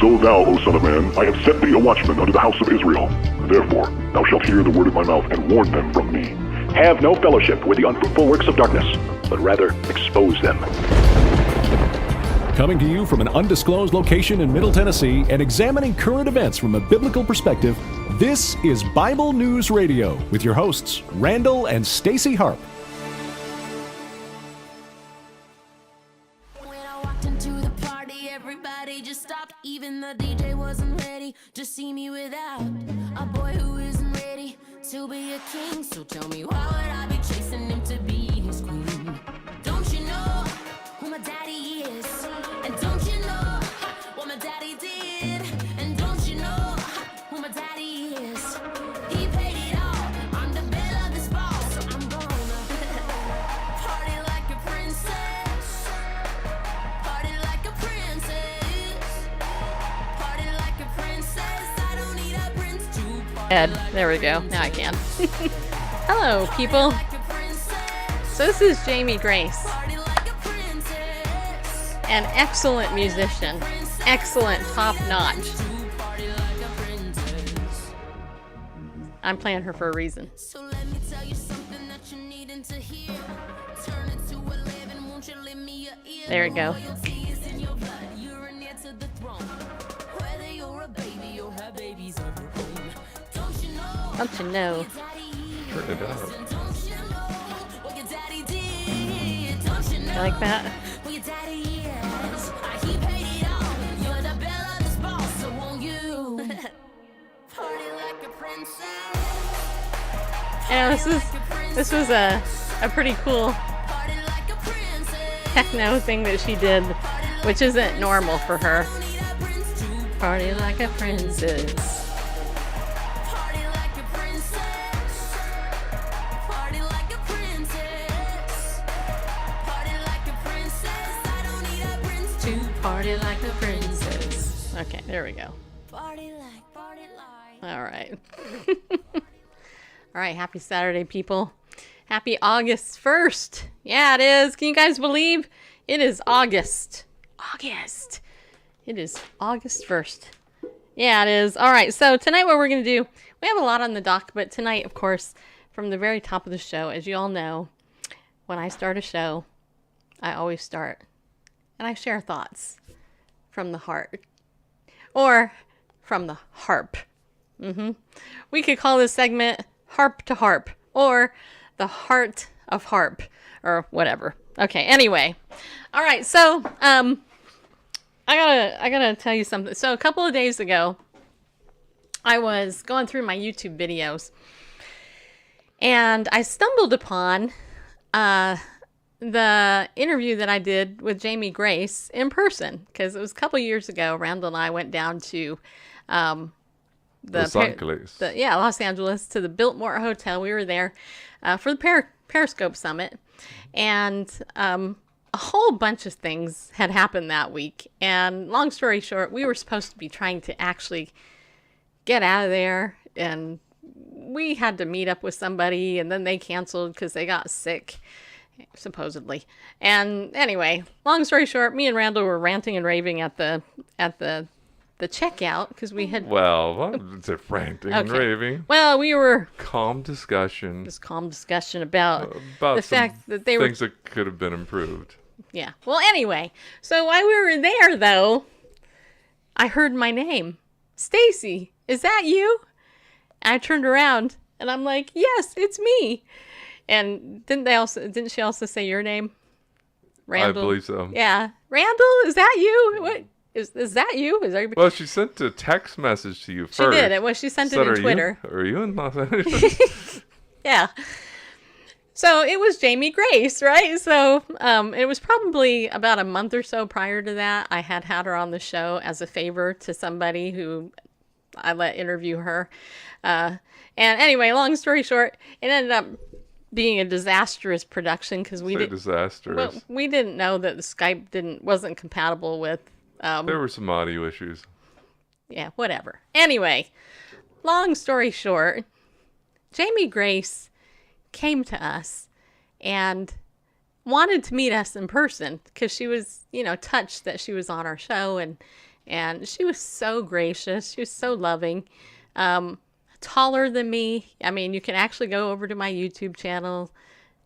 So thou, O son of man, I have set thee a watchman unto the house of Israel. Therefore, thou shalt hear the word of my mouth, and warn them from me. Have no fellowship with the unfruitful works of darkness, but rather expose them. Coming to you from an undisclosed location in Middle Tennessee and examining current events from a biblical perspective, this is Bible News Radio with your hosts, Randall and Stacy Harp. When I walked into the party, everybody just stopped. Even the DJ wasn't ready to see me without a boy who isn't ready to be a king. So tell me, why would I be chasing him to be his queen? Don't you know who my daddy is? And don't you know what my daddy did? And don't you know who my daddy is? He paid it all. I'm the belle of this ball, so I'm gonna party like a princess. Party like a princess. Party like a princess. I don't need a prince to party. Ed, there we go. Now I can. Hello, people. Like a princess. So this is Jamie Grace, Party like a princess. an excellent musician, excellent, top-notch. Party like a princess. I'm playing her for a reason. So let me tell you something that you needin' to hear. Turn it to 11, won't you lend me your ear? There you go. Loyalty is in your blood, you're an heir to the throne. Whether you're a baby or have babies of your own. Don't you know? Don't you know? Daddy Turn it up. Don't you know what your daddy did? Don't you know You like that? what your daddy is? He paid it all. You're the belle of this ball, so won't you party like a princess? Yeah, this was a pretty cool Party like a princess. techno thing that she did, which isn't normal for her. Don't need a prince to Party like a princess. party like a princess. Party like a princess. Party like a princess. I don't need a prince to Party like a princess. Okay, there we go. party like. All right. All right, happy Saturday, people. Happy August 1st. Yeah, it is. Can you guys believe it is August? August. It is August 1st. Yeah, it is. All right, so tonight what we're going to do, we have a lot on the dock, but tonight, of course, from the very top of the show, as you all know, when I start a show, I always start and I share thoughts from the heart or from the harp. We could call this segment Harp to Harp or the Heart of Harp or whatever. Okay, anyway. All right, so I gotta tell you something. So a couple of days ago, I was going through my YouTube videos and I stumbled upon the interview that I did with Jamie Grace in person because it was a couple years ago. Randall and I went down to Los Angeles. Los Angeles, to the Biltmore Hotel. We were there for the Periscope Summit, and a whole bunch of things had happened that week. And long story short, we were supposed to be trying to actually get out of there, and we had to meet up with somebody, and then they canceled because they got sick, supposedly. And anyway, long story short, me and Randall were ranting and raving at the checkout because we had It's a ranting and Okay. raving. well we were Calm discussion. just calm discussion about About the some fact that they were things that could have been improved. yeah. Well, anyway, so while we were there though, I heard my name. Stacy, is that you? And I turned around and I'm like, yes, it's me. And didn't she also say your name? Randall? I believe so. Yeah. Randall, is that you? What is that you? Is everybody? Well, she sent a text message to you She first. did. She sent it Said, in Twitter. Are you in Los Angeles? Yeah. So it was Jamie Grace, right? So it was probably about a month or so prior to that. I had her on the show as a favor to somebody who I let interview her. And anyway, long story short, it ended up being a disastrous production because we disastrous. we didn't know that the Skype wasn't compatible with. There were some audio issues. Yeah, whatever. Anyway, long story short, Jamie Grace came to us and wanted to meet us in person because she was, touched that she was on our show and And she was so gracious. She was so loving. Taller than me. I mean, you can actually go over to my YouTube channel,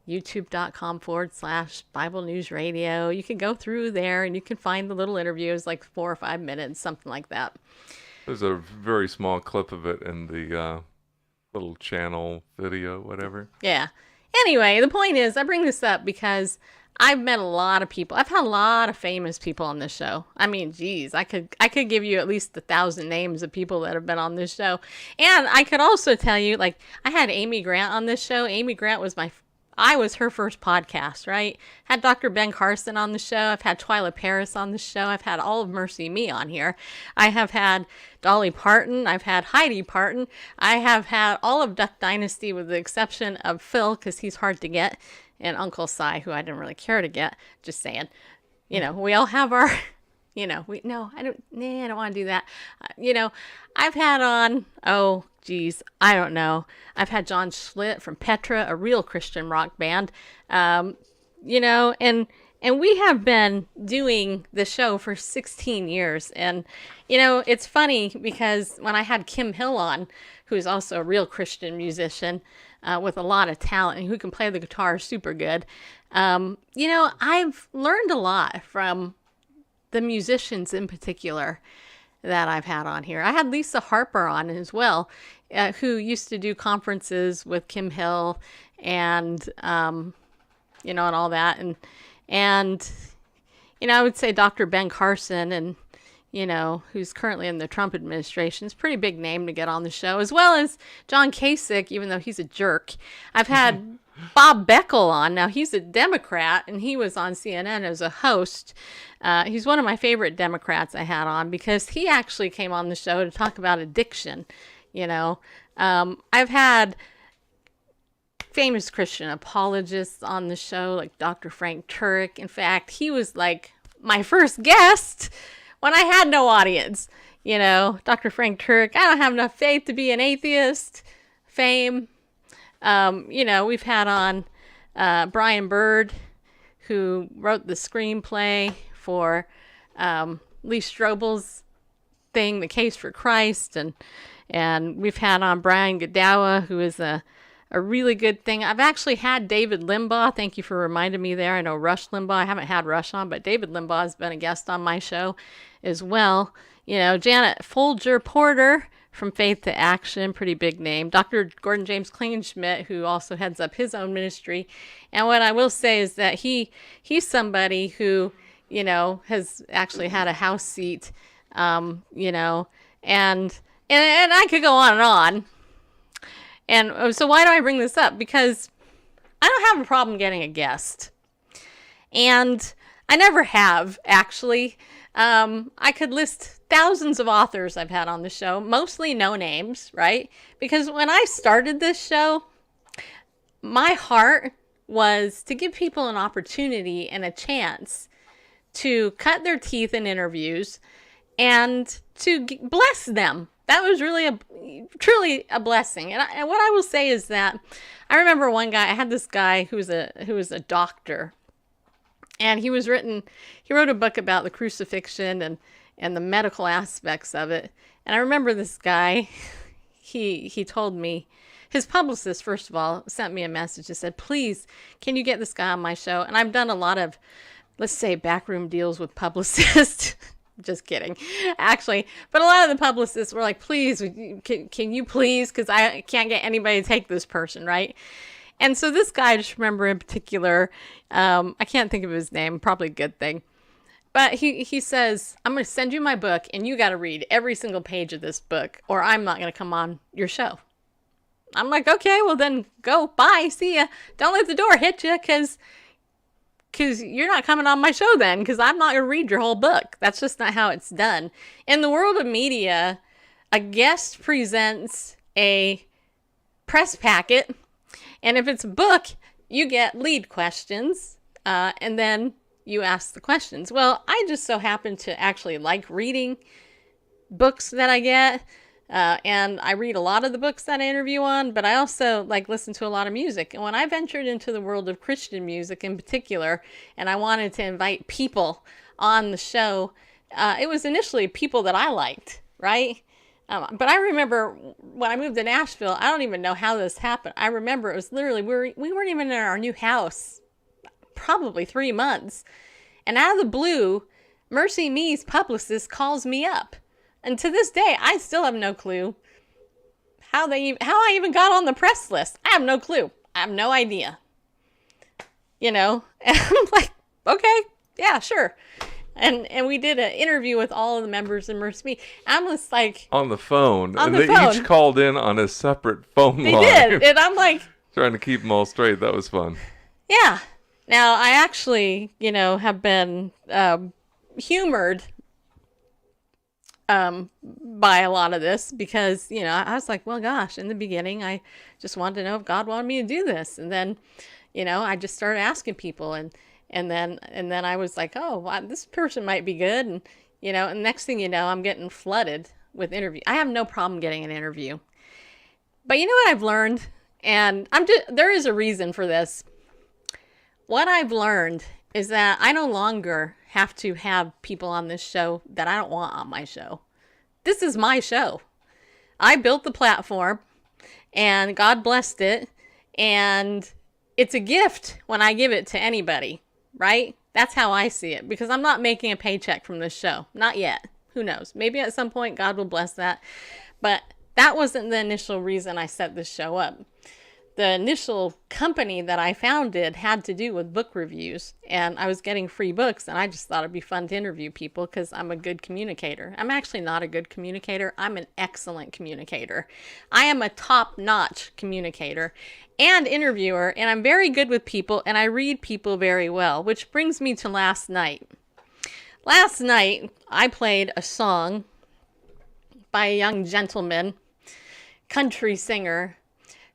youtube.com/Bible News Radio. You can go through there and you can find the little interviews, like 4 or 5 minutes, something like that. There's a very small clip of it in the little channel video, whatever. Yeah. Anyway, the point is, I bring this up because I've met a lot of people. I've had a lot of famous people on this show. I mean, geez, I could give you at least 1,000 names of people that have been on this show. And I could also tell you, like, I had Amy Grant on this show. Amy Grant was I was her first podcast, right? Had Dr. Ben Carson on the show. I've had Twyla Paris on the show. I've had all of Mercy Me on here. I have had Dolly Parton. I've had Heidi Parton. I have had all of Duck Dynasty with the exception of Phil, because he's hard to get, and Uncle Si, who I didn't really care to get. Just saying. You know, we all have our... I don't want to do that. I've had on, I don't know. I've had John Schlitt from Petra, a real Christian rock band. And we have been doing the show for 16 years. And, it's funny because when I had Kim Hill on, who's also a real Christian musician with a lot of talent and who can play the guitar super good, I've learned a lot from the musicians in particular that I've had on here. I had Lisa Harper on as well, who used to do conferences with Kim Hill and, and all that. And I would say Dr. Ben Carson and, who's currently in the Trump administration. It's a pretty big name to get on the show, as well as John Kasich, even though he's a jerk. I've had Bob Beckel on. Now, he's a Democrat, and he was on CNN as a host. He's one of my favorite Democrats I had on because he actually came on the show to talk about addiction. I've had famous Christian apologists on the show, like Dr. Frank Turek. In fact, he was like my first guest when I had no audience. Dr. Frank Turek, I don't have enough faith to be an atheist. Fame. We've had on Brian Bird, who wrote the screenplay for Lee Strobel's thing, The Case for Christ, and we've had on Brian Godawa, who is a really good thing. I've actually had David Limbaugh. Thank you for reminding me there. I know Rush Limbaugh. I haven't had Rush on, but David Limbaugh has been a guest on my show as well. Janet Folger Porter from Faith to Action, pretty big name. Dr. Gordon James Klingenschmidt, who also heads up his own ministry. And what I will say is that he's somebody who, has actually had a house seat, and I could go on and on. And so why do I bring this up? Because I don't have a problem getting a guest. And I never have, actually. I could list thousands of authors I've had on the show, mostly no names, right? Because when I started this show, my heart was to give people an opportunity and a chance to cut their teeth in interviews and to bless them. That was really truly a blessing. And what I will say is that I remember one guy, I had this guy who was a doctor, and he wrote a book about the crucifixion and the medical aspects of it. And I remember this guy, he told me, his publicist, first of all, sent me a message and said, please, can you get this guy on my show? And I've done a lot of, let's say, backroom deals with publicists. Just kidding, actually. But a lot of the publicists were like, please, can you please? Because I can't get anybody to take this person, right? And so this guy, I just remember in particular, I can't think of his name, probably a good thing. But he says, I'm going to send you my book, and you got to read every single page of this book, or I'm not going to come on your show. I'm like, okay, well then go, bye, see ya. Don't let the door hit you, because you're not coming on my show then, because I'm not going to read your whole book. That's just not how it's done. In the world of media, a guest presents a press packet, and if it's a book, you get lead questions, and then you ask the questions. Well, I just so happen to actually like reading books that I get, and I read a lot of the books that I interview on, but I also listen to a lot of music. And when I ventured into the world of Christian music in particular, and I wanted to invite people on the show it was initially people that I liked, right? But I remember when I moved to Nashville, I don't even know how this happened. I remember it was literally, we weren't even in our new house, probably 3 months. And out of the blue, Mercy Me's publicist calls me up. And to this day, I still have no clue how I even got on the press list. I have no clue. I have no idea. You know, and I'm like, okay, yeah, sure. And we did an interview with all of the members of Mercy Me. I'm just like... On the phone. On and the they phone. each called in on a separate phone line. They did. And I'm like... Trying to keep them all straight. That was fun. Yeah. Now, I actually, you know, have been humored by a lot of this because, you know, I was like, well, gosh, in the beginning, I just wanted to know if God wanted me to do this. And then, you know, I just started asking people and then I was like, oh, wow, this person might be good. And, you know, and next thing you know, I'm getting flooded with interviews. I have no problem getting an interview. But you know what I've learned? And there is a reason for this. What I've learned is that I no longer have to have people on this show that I don't want on my show. This is my show. I built the platform and God blessed it. And it's a gift when I give it to anybody, right? That's how I see it because I'm not making a paycheck from this show. Not yet. Who knows? Maybe at some point God will bless that. But that wasn't the initial reason I set this show up. The initial company that I founded had to do with book reviews, and I was getting free books, and I just thought it'd be fun to interview people because I'm a good communicator. I'm actually not a good communicator. I'm an excellent communicator. I am a top-notch communicator and interviewer, and I'm very good with people, and I read people very well, which brings me to last night. Last night, I played a song by a young gentleman, country singer,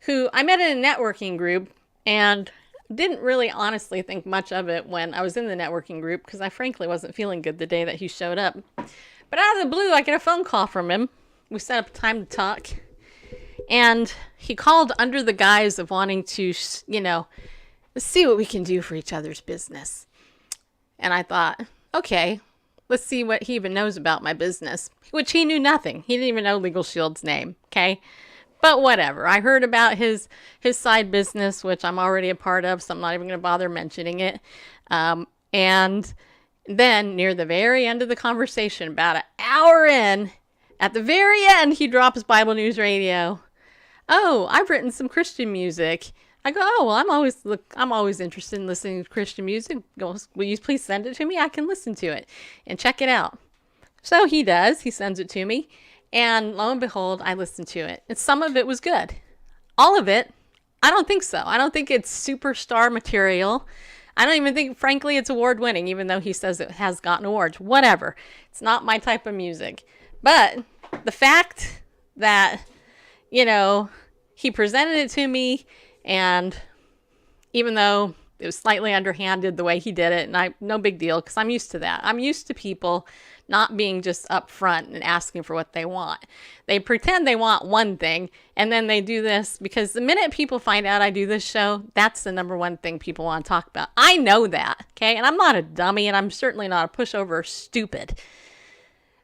who I met in a networking group and didn't really honestly think much of it when I was in the networking group because I frankly wasn't feeling good the day that he showed up. But out of the blue, I get a phone call from him. We set up a time to talk. And he called under the guise of wanting to, you know, see what we can do for each other's business. And I thought, okay, let's see what he even knows about my business, which he knew nothing. He didn't even know Legal Shield's name, okay? But whatever. I heard about his side business, which I'm already a part of, so I'm not even going to bother mentioning it. And then near the very end of the conversation, about an hour in, at the very end, he drops Bible News Radio. Oh, I've written some Christian music. I go, oh, well, I'm always interested in listening to Christian music. Goes, will you please send it to me? I can listen to it and check it out. So he does. He sends it to me. And lo and behold, I listened to it. And some of it was good. All of it, I don't think so. I don't think it's superstar material. I don't even think, frankly, it's award-winning, even though he says it has gotten awards. Whatever. It's not my type of music. But the fact that, you know, he presented it to me, and even though it was slightly underhanded the way he did it, and no big deal, because I'm used to that. I'm used to people not being just upfront and asking for what they want. They pretend they want one thing, and then they do this, because the minute people find out I do this show, that's the number one thing people want to talk about. I know that, okay? And I'm not a dummy, and I'm certainly not a pushover or stupid.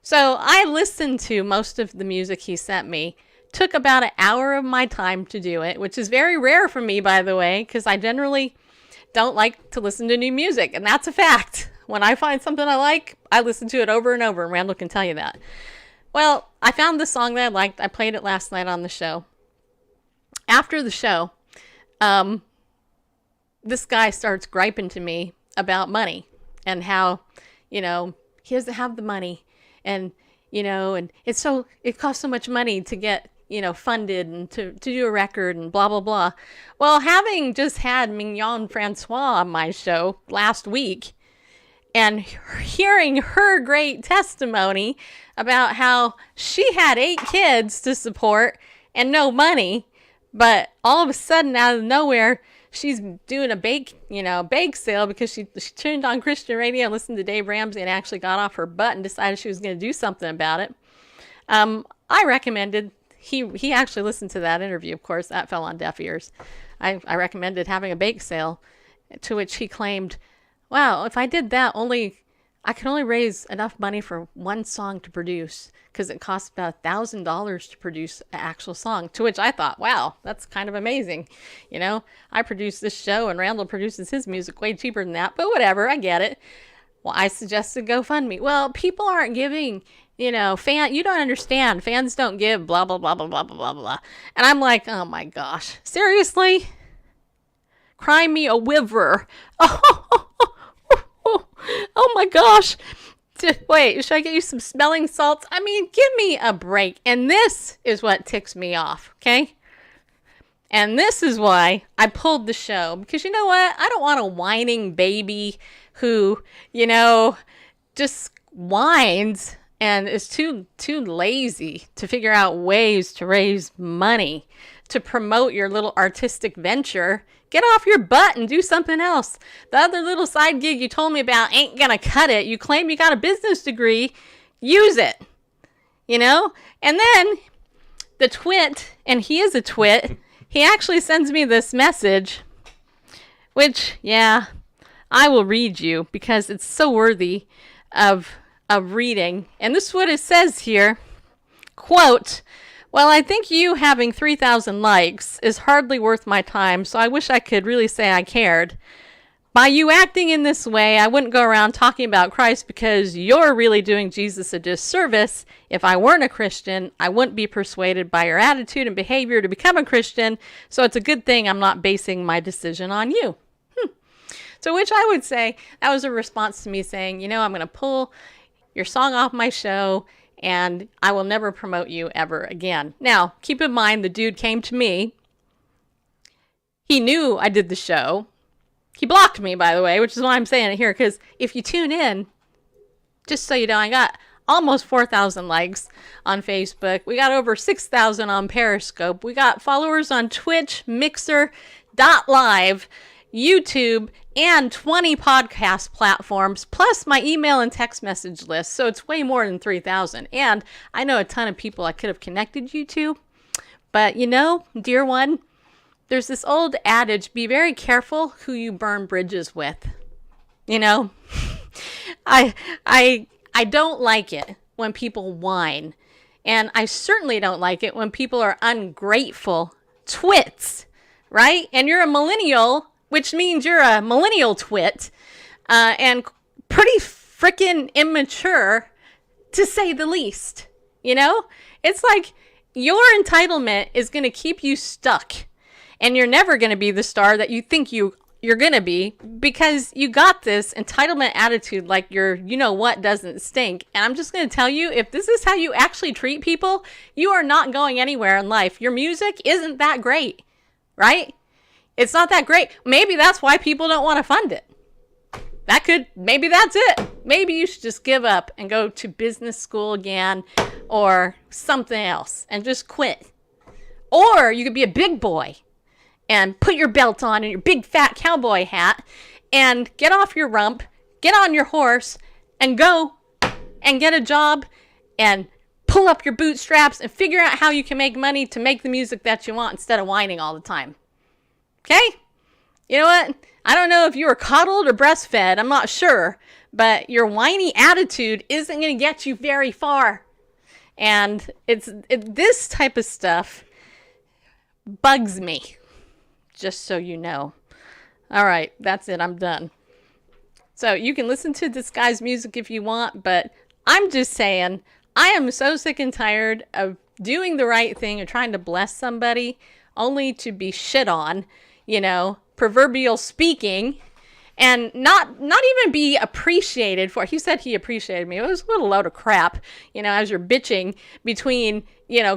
So I listened to most of the music he sent me. Took about an hour of my time to do it, which is very rare for me, by the way, because I generally don't like to listen to new music, and that's a fact. When I find something I like, I listen to it over and over, and Randall can tell you that. Well, I found the song that I liked. I played it last night on the show. After the show, this guy starts griping to me about money and how, you know, he doesn't have the money, and, you know, and it costs so much money to get, you know, funded and to do a record and blah, blah, blah. Well, having just had Mignon Francois on my show last week and hearing her great testimony about how she had 8 kids to support and no money, but all of a sudden out of nowhere, she's doing a bake sale because she tuned on Christian radio and listened to Dave Ramsey and actually got off her butt and decided she was going to do something about it. I recommended, he actually listened to that interview, of course, that fell on deaf ears. I recommended having a bake sale, to which he claimed, wow, if I did that, I can only raise enough money for one song to produce because it costs about $1,000 to produce an actual song, to which I thought, wow, that's kind of amazing. You know, I produce this show and Randall produces his music way cheaper than that, but whatever, I get it. Well, I suggested GoFundMe. Well, people aren't giving, you don't understand. Fans don't give, blah, blah, blah, blah, blah, blah, blah, blah. And I'm like, oh my gosh, seriously? Cry me a river. Oh my gosh. Wait, should I get you some smelling salts? I mean, give me a break. And this is what ticks me off, okay? And this is why I pulled the show. Because you know what? I don't want a whining baby who, just whines and is too lazy to figure out ways to raise money to promote your little artistic venture. Get off your butt and do something else. The other little side gig you told me about ain't gonna cut it. You claim you got a business degree. Use it. And then the twit, and he is a twit, he actually sends me this message, which, yeah, I will read you because it's so worthy of reading. And this is what it says here. Quote, "Well, I think you having 3,000 likes is hardly worth my time, so I wish I could really say I cared. By you acting in this way, I wouldn't go around talking about Christ because you're really doing Jesus a disservice. If I weren't a Christian, I wouldn't be persuaded by your attitude and behavior to become a Christian, so it's a good thing I'm not basing my decision on you." So which I would say, that was a response to me saying, I'm going to pull your song off my show and I will never promote you ever again. Now, keep in mind, the dude came to me. He knew I did the show. He blocked me, by the way, which is why I'm saying it here, because if you tune in, just so you know, I got almost 4,000 likes on Facebook. We got over 6,000 on Periscope. We got followers on Twitch, Mixer.live, YouTube, and 20 podcast platforms, plus my email and text message list. So it's way more than 3,000. And I know a ton of people I could have connected you to. But dear one, there's this old adage, be very careful who you burn bridges with. I don't like it when people whine. And I certainly don't like it when people are ungrateful twits, right? And you're a millennial, which means you're a millennial twit, and pretty freaking immature, to say the least. It's like your entitlement is going to keep you stuck, and you're never going to be the star that you think you're going to be, because you got this entitlement attitude like your you-know-what doesn't stink. And I'm just going to tell you, if this is how you actually treat people, you are not going anywhere in life. Your music isn't that great, right? It's not that great. Maybe that's why people don't want to fund it. Maybe that's it. Maybe you should just give up and go to business school again or something else and just quit. Or you could be a big boy and put your belt on and your big fat cowboy hat and get off your rump, get on your horse and go and get a job and pull up your bootstraps and figure out how you can make money to make the music that you want instead of whining all the time. Okay? You know what? I don't know if you were coddled or breastfed. I'm not sure. But your whiny attitude isn't going to get you very far. And this type of stuff bugs me. Just so you know. All right. That's it. I'm done. So you can listen to this guy's music if you want. But I'm just saying, I am so sick and tired of doing the right thing and trying to bless somebody only to be shit on. Proverbial speaking, and not even be appreciated for. He said he appreciated me. It was a little load of crap, as you're bitching between,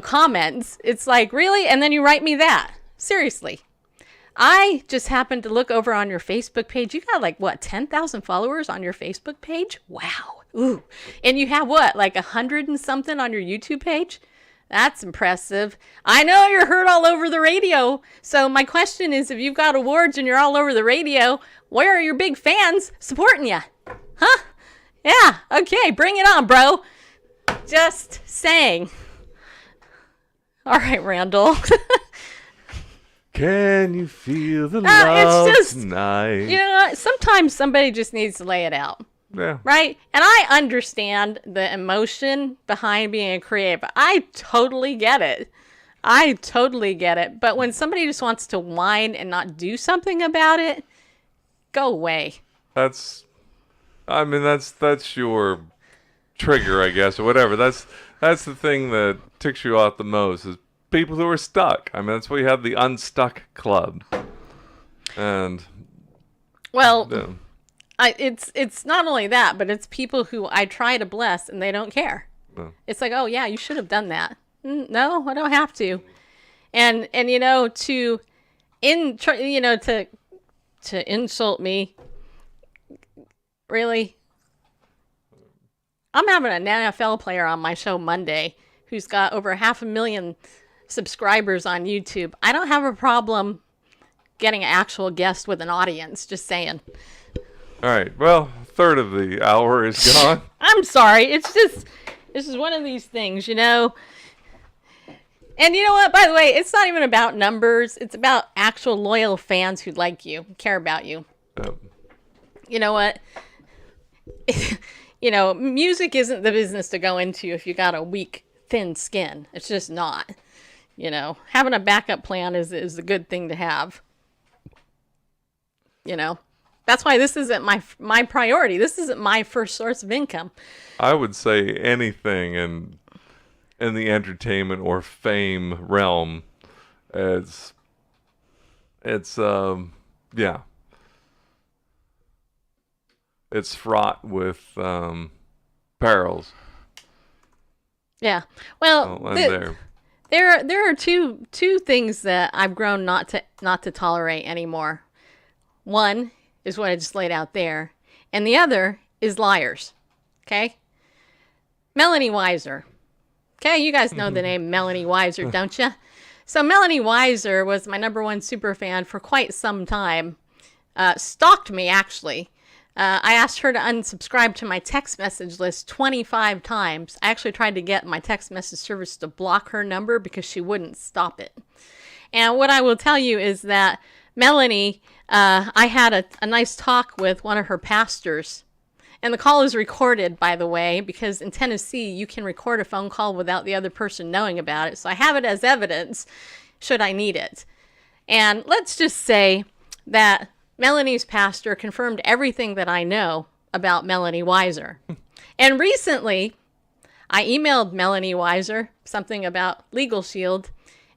comments. It's like, really? And then you write me that? Seriously. I just happened to look over on your Facebook page. You got 10,000 followers on your Facebook page? Wow. Ooh. And you have 100 and something on your YouTube page? That's impressive. I know you're heard all over the radio. So my question is, if you've got awards and you're all over the radio, where are your big fans supporting you? Huh? Yeah. Okay. Bring it on, bro. Just saying. All right, Randall. Can you feel the love it's just, tonight? Sometimes somebody just needs to lay it out. Yeah. Right? And I understand the emotion behind being a creative. I totally get it. I totally get it. But when somebody just wants to whine and not do something about it, go away. That's your trigger, I guess, or whatever. That's the thing that ticks you off the most is people who are stuck. I mean, that's why you have the Unstuck Club. And well, it's not only that, but it's people who I try to bless and they don't care. No. It's like, oh yeah, you should have done that. No, I don't have to. And to insult me, really. I'm having an NFL player on my show Monday who's got over 500,000 subscribers on YouTube. I don't have a problem getting an actual guest with an audience, just saying. All right. Well, a third of the hour is gone. I'm sorry. It's just, this is one of these things, And you know what? By the way, it's not even about numbers. It's about actual loyal fans who like you, care about you. Yep. You know what? Music isn't the business to go into if you got a weak, thin skin. It's just not. Having a backup plan is a good thing to have. That's why this isn't my priority. This isn't my first source of income. I would say anything in the entertainment or fame realm, it's fraught with perils. Yeah. Well, there are two things that I've grown not to tolerate anymore. One is what I just laid out there, and the other is liars. Okay? Melanie Weiser. Okay, you guys know the name Melanie Weiser, don't you? So Melanie Weiser was my #1 super fan for quite some time. Stalked me, actually. I asked her to unsubscribe to my text message list 25 times. I actually tried to get my text message service to block her number because she wouldn't stop it. And what I will tell you is that Melanie, I had a nice talk with one of her pastors. And the call is recorded, by the way, because in Tennessee, you can record a phone call without the other person knowing about it. So I have it as evidence should I need it. And let's just say that Melanie's pastor confirmed everything that I know about Melanie Weiser. And recently, I emailed Melanie Weiser something about Legal Shield.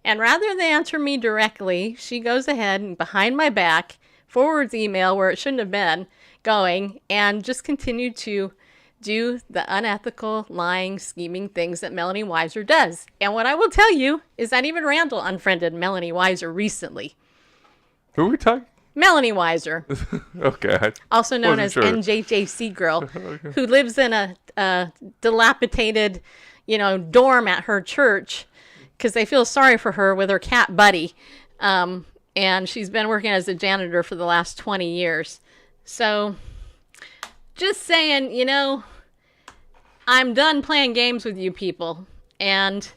And rather than answer me directly, she goes ahead and behind my back forwards email where it shouldn't have been going and just continued to do the unethical, lying, scheming things that Melanie Weiser does. And what I will tell you is that even Randall unfriended Melanie Weiser recently. Who are we talking? Melanie Weiser. Okay. Also known as sure. NJJC Girl, okay. Who lives in a dilapidated, dorm at her church because they feel sorry for her with her cat Buddy. And she's been working as a janitor for the last 20 years. So, just saying, I'm done playing games with you people. And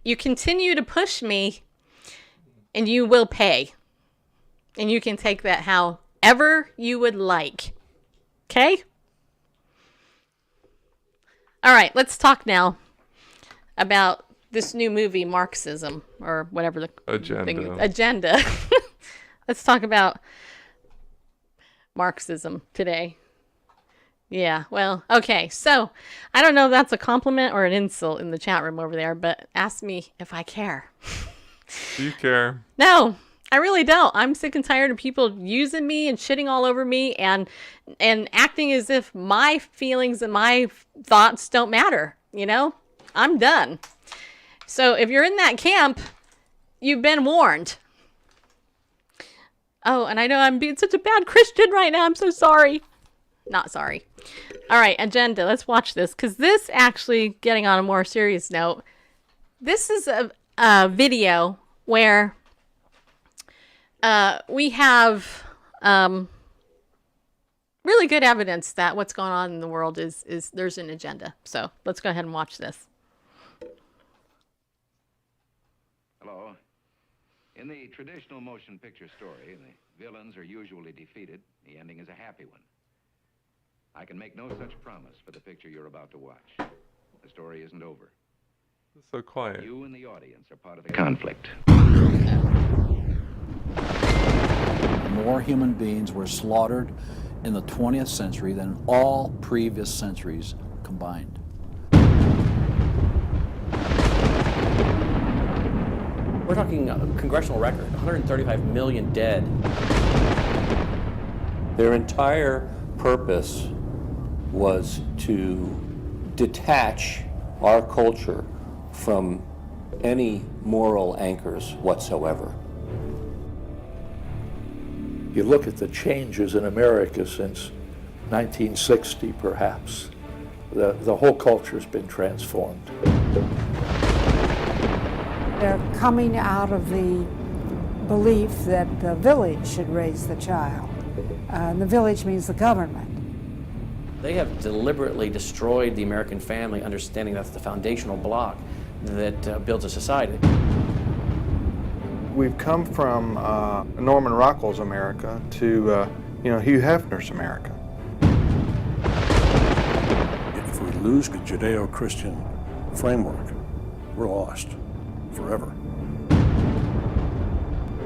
you continue to push me, and you will pay. And you can take that however you would like. Okay? All right, let's talk now about this new movie, Marxism, or whatever the agenda. Let's talk about Marxism today. Yeah, well, okay. So, I don't know if that's a compliment or an insult in the chat room over there, but ask me if I care. Do you care? No, I really don't. I'm sick and tired of people using me and shitting all over me and acting as if my feelings and my thoughts don't matter, I'm done. So, if you're in that camp, you've been warned. Oh, and I know I'm being such a bad Christian right now. I'm so sorry. Not sorry. All right, agenda. Let's watch this because this actually, getting on a more serious note, this is a video where we have really good evidence that what's going on in the world is there's an agenda. So let's go ahead and watch this. Hello. In the traditional motion picture story, the villains are usually defeated. The ending is a happy one. I can make no such promise for the picture you're about to watch. The story isn't over. It's so quiet. You and the audience are part of the conflict. More human beings were slaughtered in the 20th century than all previous centuries combined. We're talking a congressional record, 135 million dead. Their entire purpose was to detach our culture from any moral anchors whatsoever. You look at the changes in America since 1960, perhaps. The whole culture's been transformed. They're coming out of the belief that the village should raise the child. And the village means the government. They have deliberately destroyed the American family, understanding that's the foundational block that builds a society. We've come from Norman Rockwell's America to Hugh Hefner's America. If we lose the Judeo-Christian framework, we're lost forever.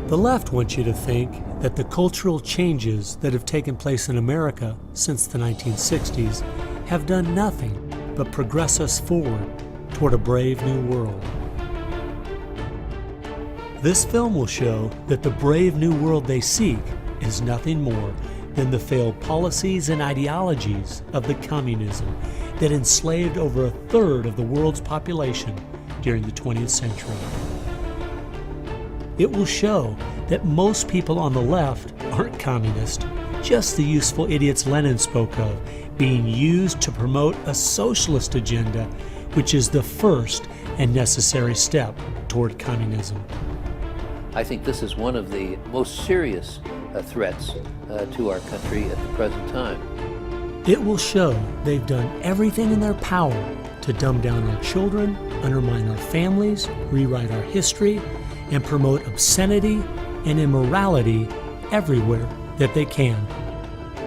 The left wants you to think that the cultural changes that have taken place in America since the 1960s have done nothing but progress us forward toward a brave new world. This film will show that the brave new world they seek is nothing more than the failed policies and ideologies of the communism that enslaved over a third of the world's population during the 20th century. It will show that most people on the left aren't communist, just the useful idiots Lenin spoke of, being used to promote a socialist agenda, which is the first and necessary step toward communism. I think this is one of the most serious threats to our country at the present time. It will show they've done everything in their power to dumb down our children, undermine our families, rewrite our history, and promote obscenity and immorality everywhere that they can.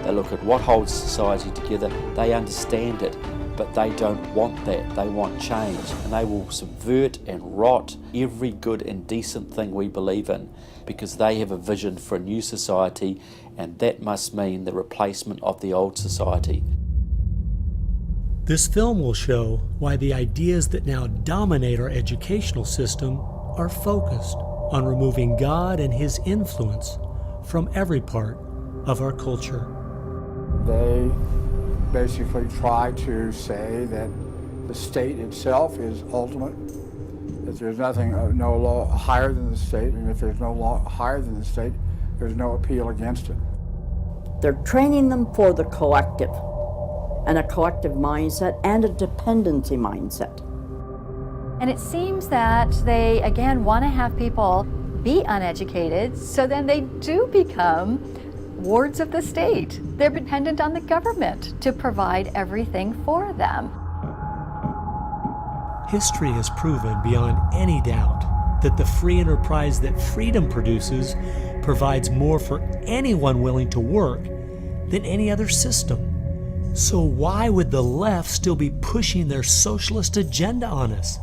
They look at what holds society together, they understand it, but they don't want that. They want change, and they will subvert and rot every good and decent thing we believe in because they have a vision for a new society, and that must mean the replacement of the old society. This film will show why the ideas that now dominate our educational system are focused on removing God and His influence from every part of our culture. They basically try to say that the state itself is ultimate, that there's nothing, no law higher than the state, and if there's no law higher than the state, there's no appeal against it. They're training them for the collective, and a collective mindset and a dependency mindset. And it seems that they, again, want to have people be uneducated, so then they do become wards of the state. They're dependent on the government to provide everything for them. History has proven beyond any doubt that the free enterprise that freedom produces provides more for anyone willing to work than any other system. So why would the left still be pushing their socialist agenda on us?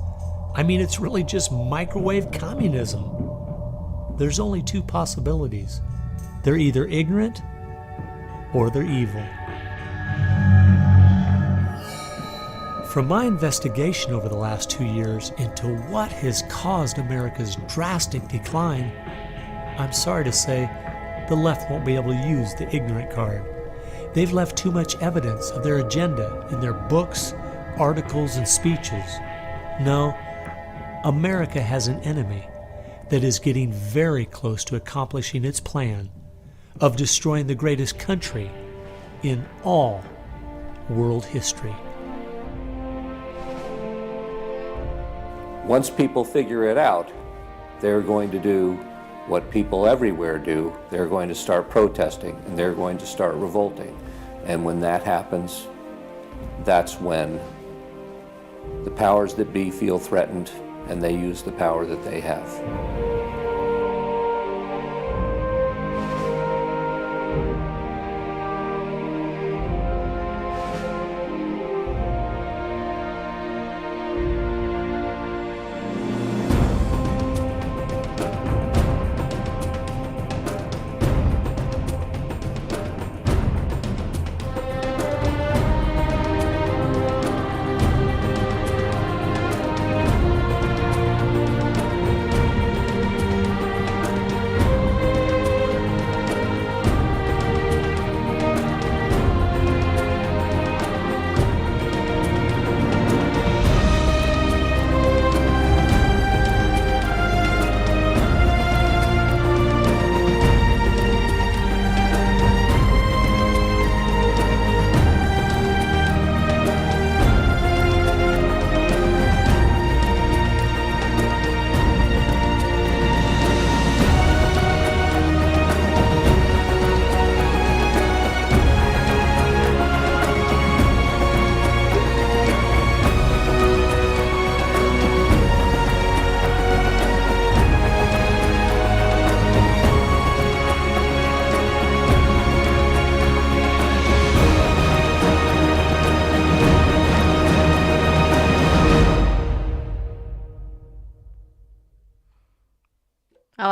I mean, it's really just microwave communism. There's only two possibilities. They're either ignorant or they're evil. From my investigation over the last 2 years into what has caused America's drastic decline, I'm sorry to say the left won't be able to use the ignorant card. They've left too much evidence of their agenda in their books, articles, and speeches. No, America has an enemy that is getting very close to accomplishing its plan of destroying the greatest country in all world history. Once people figure it out, they're going to do what people everywhere do. They're going to start protesting, and they're going to start revolting. And when that happens, that's when the powers that be feel threatened, and they use the power that they have.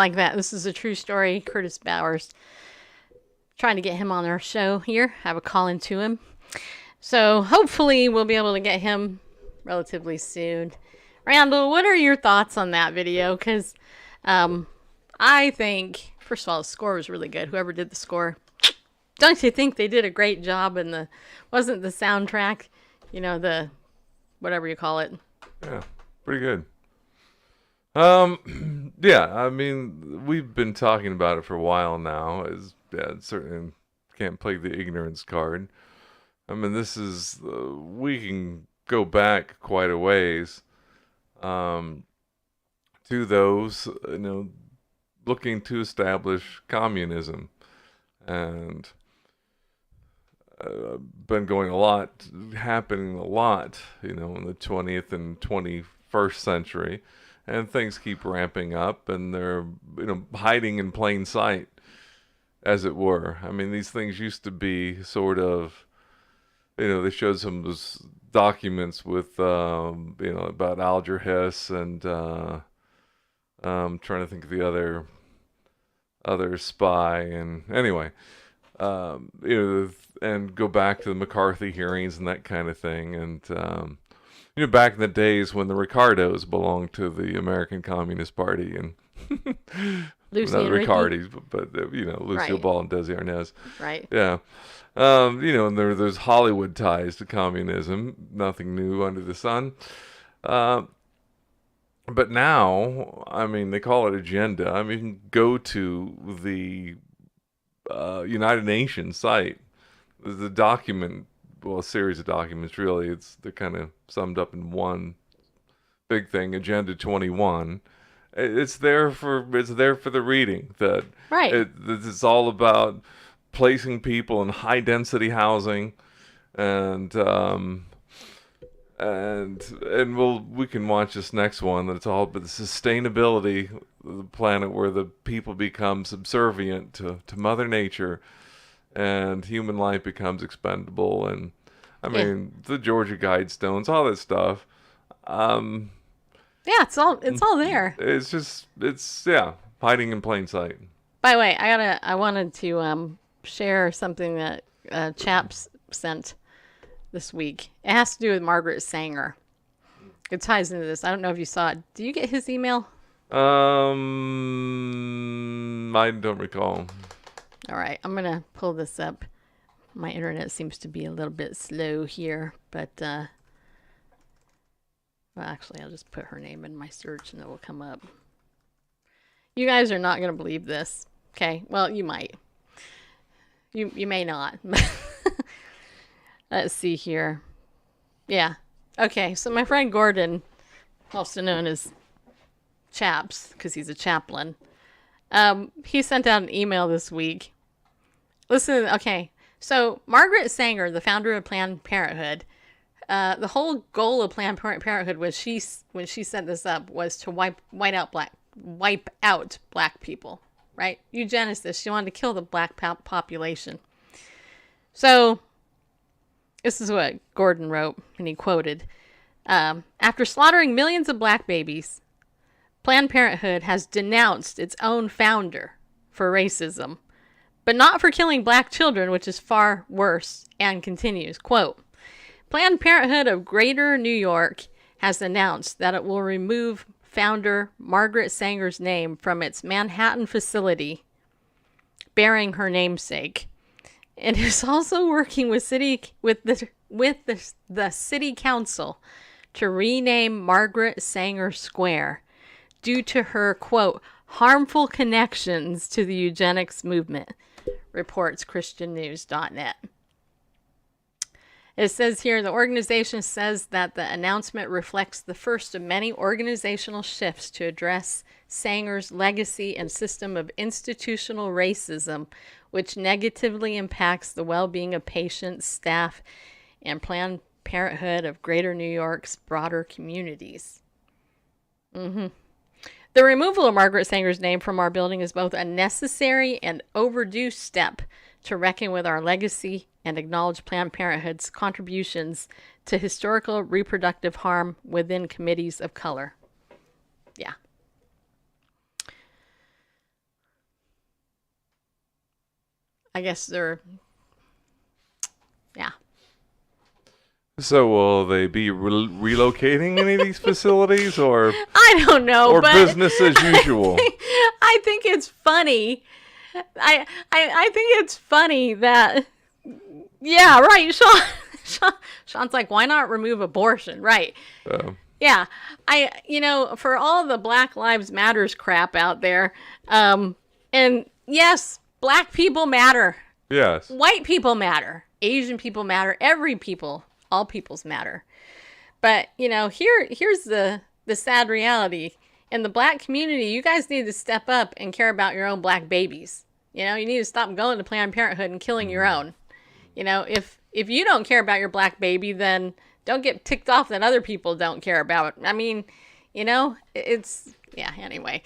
like that. This is a true story. Curtis Bowers. Trying to get him on our show here. Have a call in to him. So hopefully we'll be able to get him relatively soon. Randall, what are your thoughts on that video? Because I think, first of all, the score was really good. Whoever did the score. Don't you think they did a great job in the, wasn't the soundtrack, you know, the, whatever you call it. Yeah, pretty good. Yeah, I mean, we've been talking about it for a while now. Certainly can't play the ignorance card. I mean, this is, we can go back quite a ways to those, you know, looking to establish communism. And been going happening a lot, you know, in the 20th and 21st century. And things keep ramping up, and they're, you know, hiding in plain sight, as it were. I mean, these things used to be sort of, you know, they showed some of those documents with, you know, about Alger Hiss, and I'm trying to think of the other spy, and anyway, you know, and go back to the McCarthy hearings and that kind of thing, and you know, back in the days when the Ricardos belonged to the American Communist Party, and Lucy not and Ricardis, but you know, Lucille Right. Ball and Desi Arnaz. Right. Yeah. You know, and there's Hollywood ties to communism. Nothing new under the sun. But now, I mean, they call it agenda. I mean, you can go to the United Nations site. There's a document, well, a series of documents, really. They're kind of summed up in one big thing, Agenda 21. It's there for the reading. That Right. It's all about placing people in high density housing, and we can watch this next one. That it's all about the sustainability of the planet, where the people become subservient to Mother Nature, and human life becomes expendable. And I mean, the Georgia Guidestones, all that stuff. Yeah, it's all there. It's hiding in plain sight. By the way, I wanted to share something that Chaps sent this week. It has to do with Margaret Sanger. It ties into this. I don't know if you saw it. Do you get his email? I don't recall. All right, I'm gonna pull this up. My internet seems to be a little bit slow here, but well, actually, I'll just put her name in my search and it will come up. You guys are not gonna believe this. Okay, well, you might. You may not. Let's see here. Yeah. Okay, so my friend Gordon, also known as Chaps, because he's a chaplain, he sent out an email this week. Listen, okay, so Margaret Sanger, the founder of Planned Parenthood, the whole goal of Planned Parenthood was when she set this up was to wipe out black people, right? Eugenicist. She wanted to kill the black population. So this is what Gordon wrote, and he quoted, after slaughtering millions of black babies, Planned Parenthood has denounced its own founder for racism, but not for killing black children, which is far worse, and continues, quote, Planned Parenthood of Greater New York has announced that it will remove founder Margaret Sanger's name from its Manhattan facility bearing her namesake, and is also working with the city council to rename Margaret Sanger Square due to her, quote, harmful connections to the eugenics movement, reports christiannews.net. It says here, the organization says that the announcement reflects the first of many organizational shifts to address Sanger's legacy and system of institutional racism, which negatively impacts the well-being of patients, staff, and Planned Parenthood of Greater New York's broader communities. The removal of Margaret Sanger's name from our building is both a necessary and overdue step to reckon with our legacy and acknowledge Planned Parenthood's contributions to historical reproductive harm within communities of color. Yeah. I guess they're, yeah. So will they be relocating any of these facilities, or I don't know, or but business as usual? I think it's funny. I think it's funny that, yeah, right. Sean's like, why not remove abortion? Right. Yeah. For all the Black Lives Matters crap out there, and yes, black people matter. Yes. White people matter. Asian people matter. All peoples matter. But, here's the sad reality. In the black community, you guys need to step up and care about your own black babies. You need to stop going to Planned Parenthood and killing your own. If you don't care about your black baby, then don't get ticked off that other people don't care about it. I mean, anyway.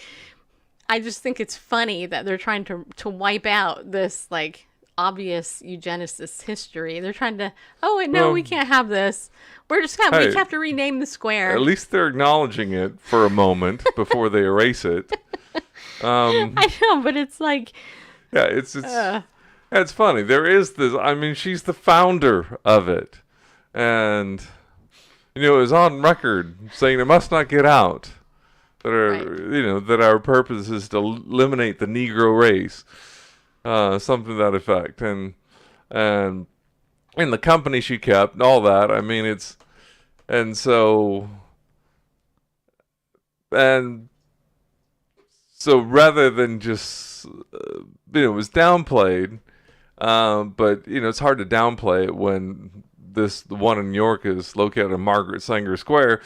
I just think it's funny that they're trying to wipe out this, like, obvious eugenicist history. They're trying to, we can't have this. We have to rename the square. At least they're acknowledging it for a moment before they erase it. I know, but it's like, yeah, it's funny. There is this. I mean, she's the founder of it, and it was on record saying it must not get out that our purpose is to eliminate the Negro race. Something to that effect, and the company she kept and all that. I mean, so rather than just it was downplayed, but it's hard to downplay it when the one in New York is located on Margaret Sanger Square.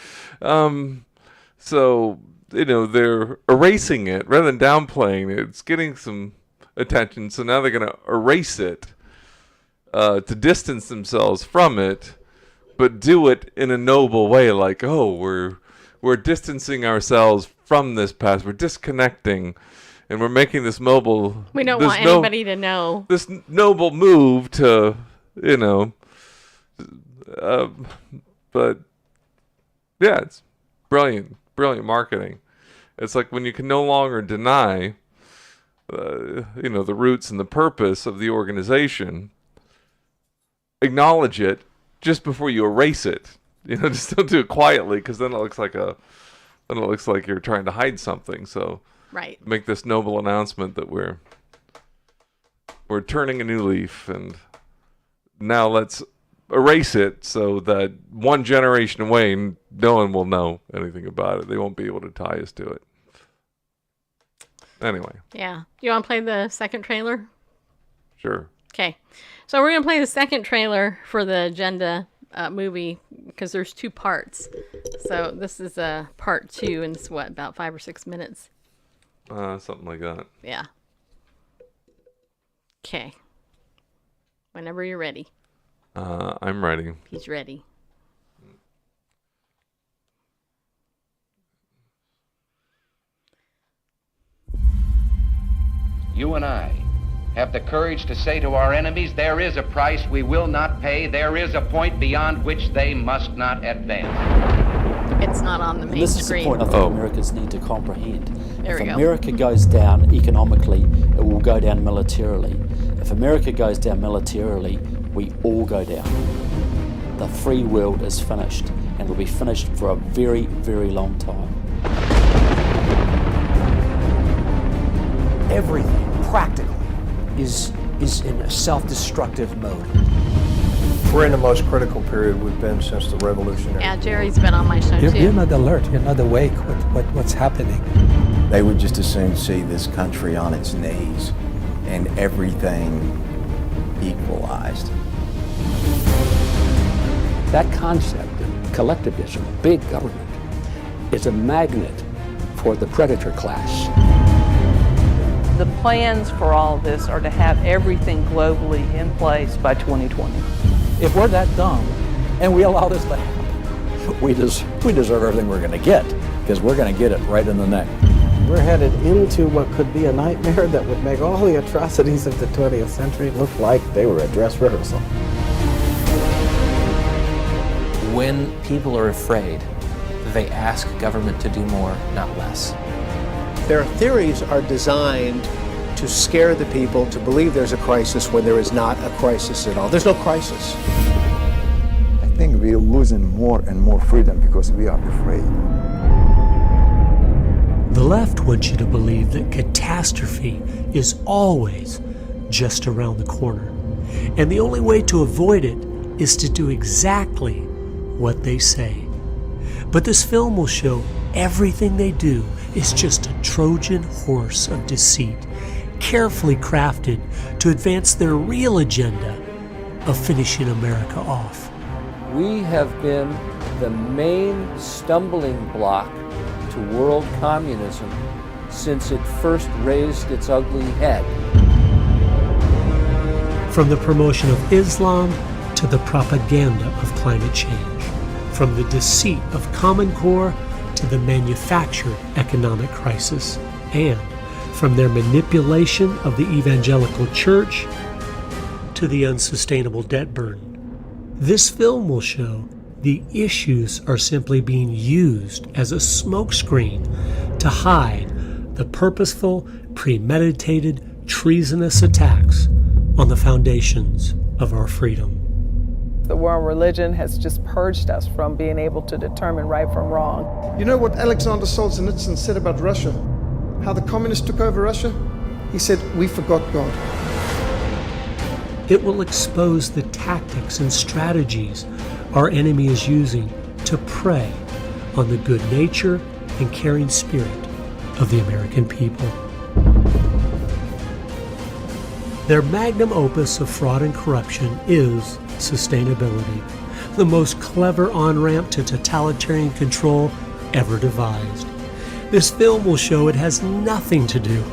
So they're erasing it rather than downplaying it. It's getting some attention, so now they're going to erase it to distance themselves from it, but do it in a noble way, like, we're distancing ourselves from this past, we're disconnecting, and we're making this mobile. We don't want anybody to know this noble move to, but yeah, it's brilliant marketing. It's like when you can no longer deny the roots and the purpose of the organization, acknowledge it just before you erase it. Just don't do it quietly, because then it looks like you're trying to hide something. So right, make this noble announcement that we're turning a new leaf, and now let's erase it so that one generation away, no one will know anything about it. They won't be able to tie us to it. Anyway. Yeah. You want to play the second trailer? Sure. Okay. So we're going to play the second trailer for the Agenda movie, because there's 2 parts. So this is part 2, and it's about 5 or 6 minutes? Something like that. Yeah. Okay. Whenever you're ready. I'm ready. He's ready. You and I have the courage to say to our enemies, there is a price we will not pay. There is a point beyond which they must not advance. It's not on the main this screen. Is the point I think Americans need to comprehend. There if we go. America goes down economically, it will go down militarily. If America goes down militarily, we all go down. The free world is finished, and will be finished for a very, very long time. Everything, practically, is in a self-destructive mode. We're in the most critical period we've been since the Revolutionary War. Yeah, Jerry's been on my show too. You're not alert. You're not awake with what's happening. They would just as soon see this country on its knees and everything equalized. That concept of collectivism, big government, is a magnet for the predator class. The plans for all of this are to have everything globally in place by 2020. If we're that dumb and we allow this to happen, we deserve everything we're going to get, because we're going to get it right in the neck. We're headed into what could be a nightmare that would make all the atrocities of the 20th century look like they were a dress rehearsal. When people are afraid, they ask government to do more, not less. Their theories are designed to scare the people to believe there's a crisis when there is not a crisis at all. There's no crisis. I think we're losing more and more freedom because we are afraid. The left wants you to believe that catastrophe is always just around the corner, and the only way to avoid it is to do exactly what they say. But this film will show everything they do is just a Trojan horse of deceit, carefully crafted to advance their real agenda of finishing America off. We have been the main stumbling block to world communism since it first raised its ugly head. From the promotion of Islam to the propaganda of climate change, from the deceit of Common Core to the manufactured economic crisis, and from their manipulation of the evangelical church to the unsustainable debt burden. This film will show the issues are simply being used as a smokescreen to hide the purposeful, premeditated, treasonous attacks on the foundations of our freedom. The war on religion has just purged us from being able to determine right from wrong. You know what Alexander Solzhenitsyn said about Russia? How the communists took over Russia? He said, "We forgot God." It will expose the tactics and strategies our enemy is using to prey on the good nature and caring spirit of the American people. Their magnum opus of fraud and corruption is sustainability, the most clever on-ramp to totalitarian control ever devised. This film will show it has nothing to do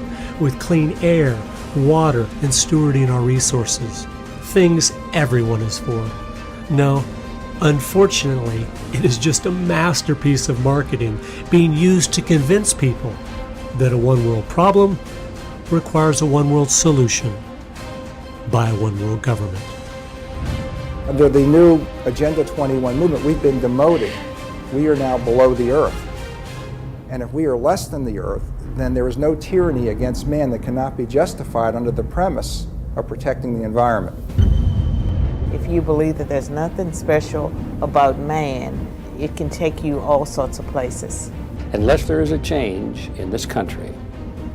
with clean air, water, and stewarding our resources, things everyone is for. No, unfortunately, it is just a masterpiece of marketing being used to convince people that a one-world problem requires a one-world solution by a one-world government. Under the new Agenda 21 movement, we've been demoted. We are now below the earth. And if we are less than the earth, then there is no tyranny against man that cannot be justified under the premise of protecting the environment. If you believe that there's nothing special about man, it can take you all sorts of places. Unless there is a change in this country,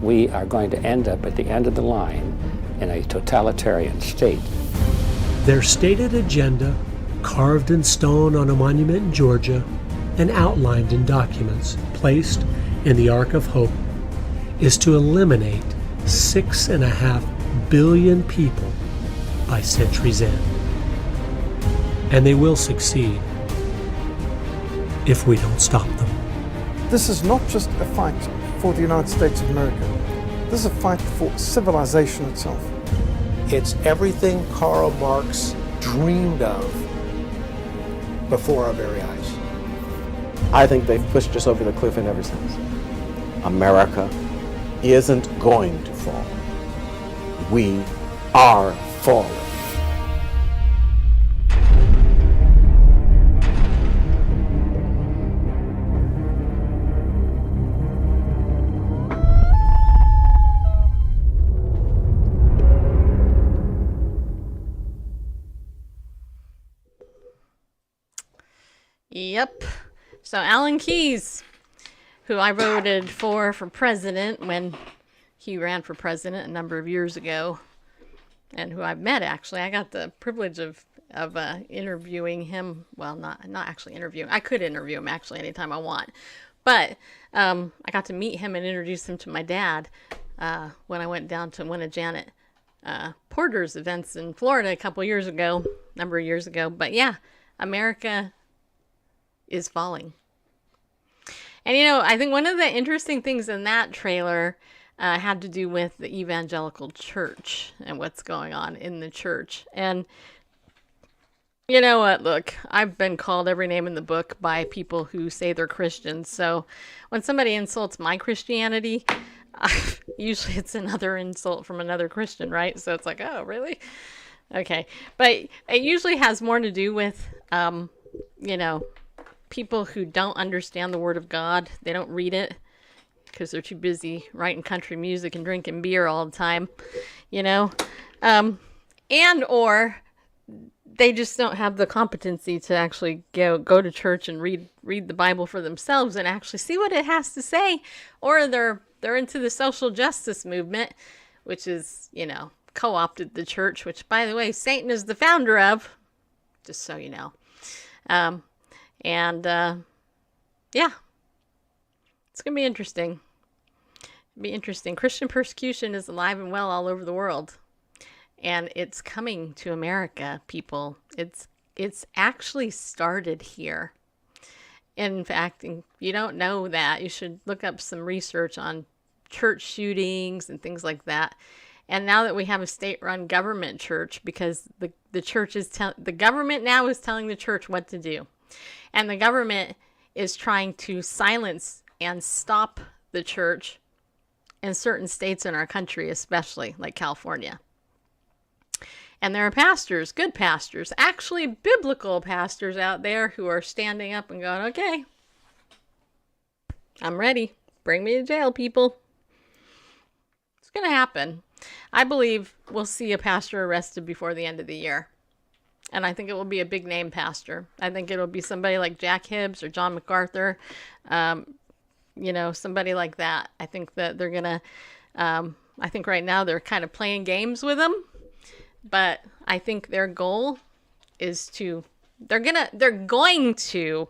we are going to end up at the end of the line in a totalitarian state. Their stated agenda, carved in stone on a monument in Georgia and outlined in documents placed in the Ark of Hope, is to eliminate 6.5 billion people by century's end. And they will succeed if we don't stop them. This is not just a fight for the United States of America. This is a fight for civilization itself. It's everything Karl Marx dreamed of before our very eyes. I think they've pushed us over the cliff in ever since. America isn't going to fall. We are falling. Yep. So Alan Keyes, who I voted for president when he ran for president a number of years ago, and who I've met actually. I got the privilege of interviewing him. Well, not actually interviewing. I could interview him actually anytime I want, but I got to meet him and introduce him to my dad when I went down to one of Janet Porter's events in Florida a number of years ago. But yeah, America is falling. And I think one of the interesting things in that trailer had to do with the evangelical church and what's going on in the church. And you know what? Look, I've been called every name in the book by people who say they're Christians. So when somebody insults my Christianity, usually it's another insult from another Christian, right? So it's like, oh, really? Okay. But it usually has more to do with, people who don't understand the Word of God. They don't read it. because they're too busy writing country music and drinking beer all the time, you know, and or they just don't have the competency to actually go to church and read the Bible for themselves and actually see what it has to say, or they're into the social justice movement, which is, you know, co-opted the church, which, by the way, Satan is the founder of, just so you know. Yeah, it's gonna be interesting. Christian persecution is alive and well all over the world. And it's coming to America, people. It's actually started here. In fact, if you don't know that, you should look up some research on church shootings and things like that. And now that we have a state-run government church, because the church is the government now is telling the church what to do, and the government is trying to silence and stop the church in certain states in our country, especially like California. And there are pastors, good pastors, actually biblical pastors out there who are standing up and going, okay, I'm ready. Bring me to jail, people. It's going to happen. I believe we'll see a pastor arrested before the end of the year. And I think it will be a big name pastor. I think it'll be somebody like Jack Hibbs or John MacArthur, you know, somebody like that. I think that they're going to, I think right now they're kind of playing games with them. But I think their goal is to, they're going to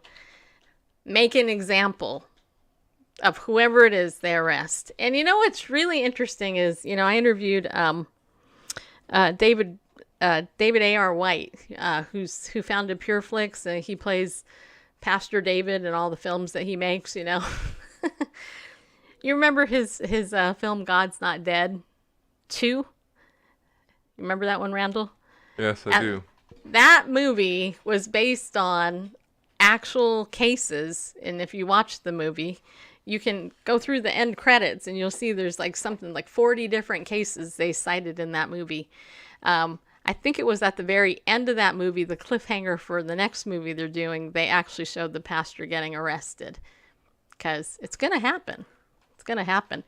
make an example of whoever it is they arrest. And you know what's really interesting is, you know, I interviewed David A.R. White, who founded PureFlix. He plays Pastor David in all the films that he makes, you know. You remember his film God's Not Dead 2? You remember that one, Randall? Yes, I do. That movie was based on actual cases, and if you watch the movie, you can go through the end credits and you'll see there's like something like 40 different cases they cited in that movie. I think it was at the very end of that movie, the cliffhanger for the next movie they're doing, they actually showed the pastor getting arrested, because it's going to happen. It's going to happen.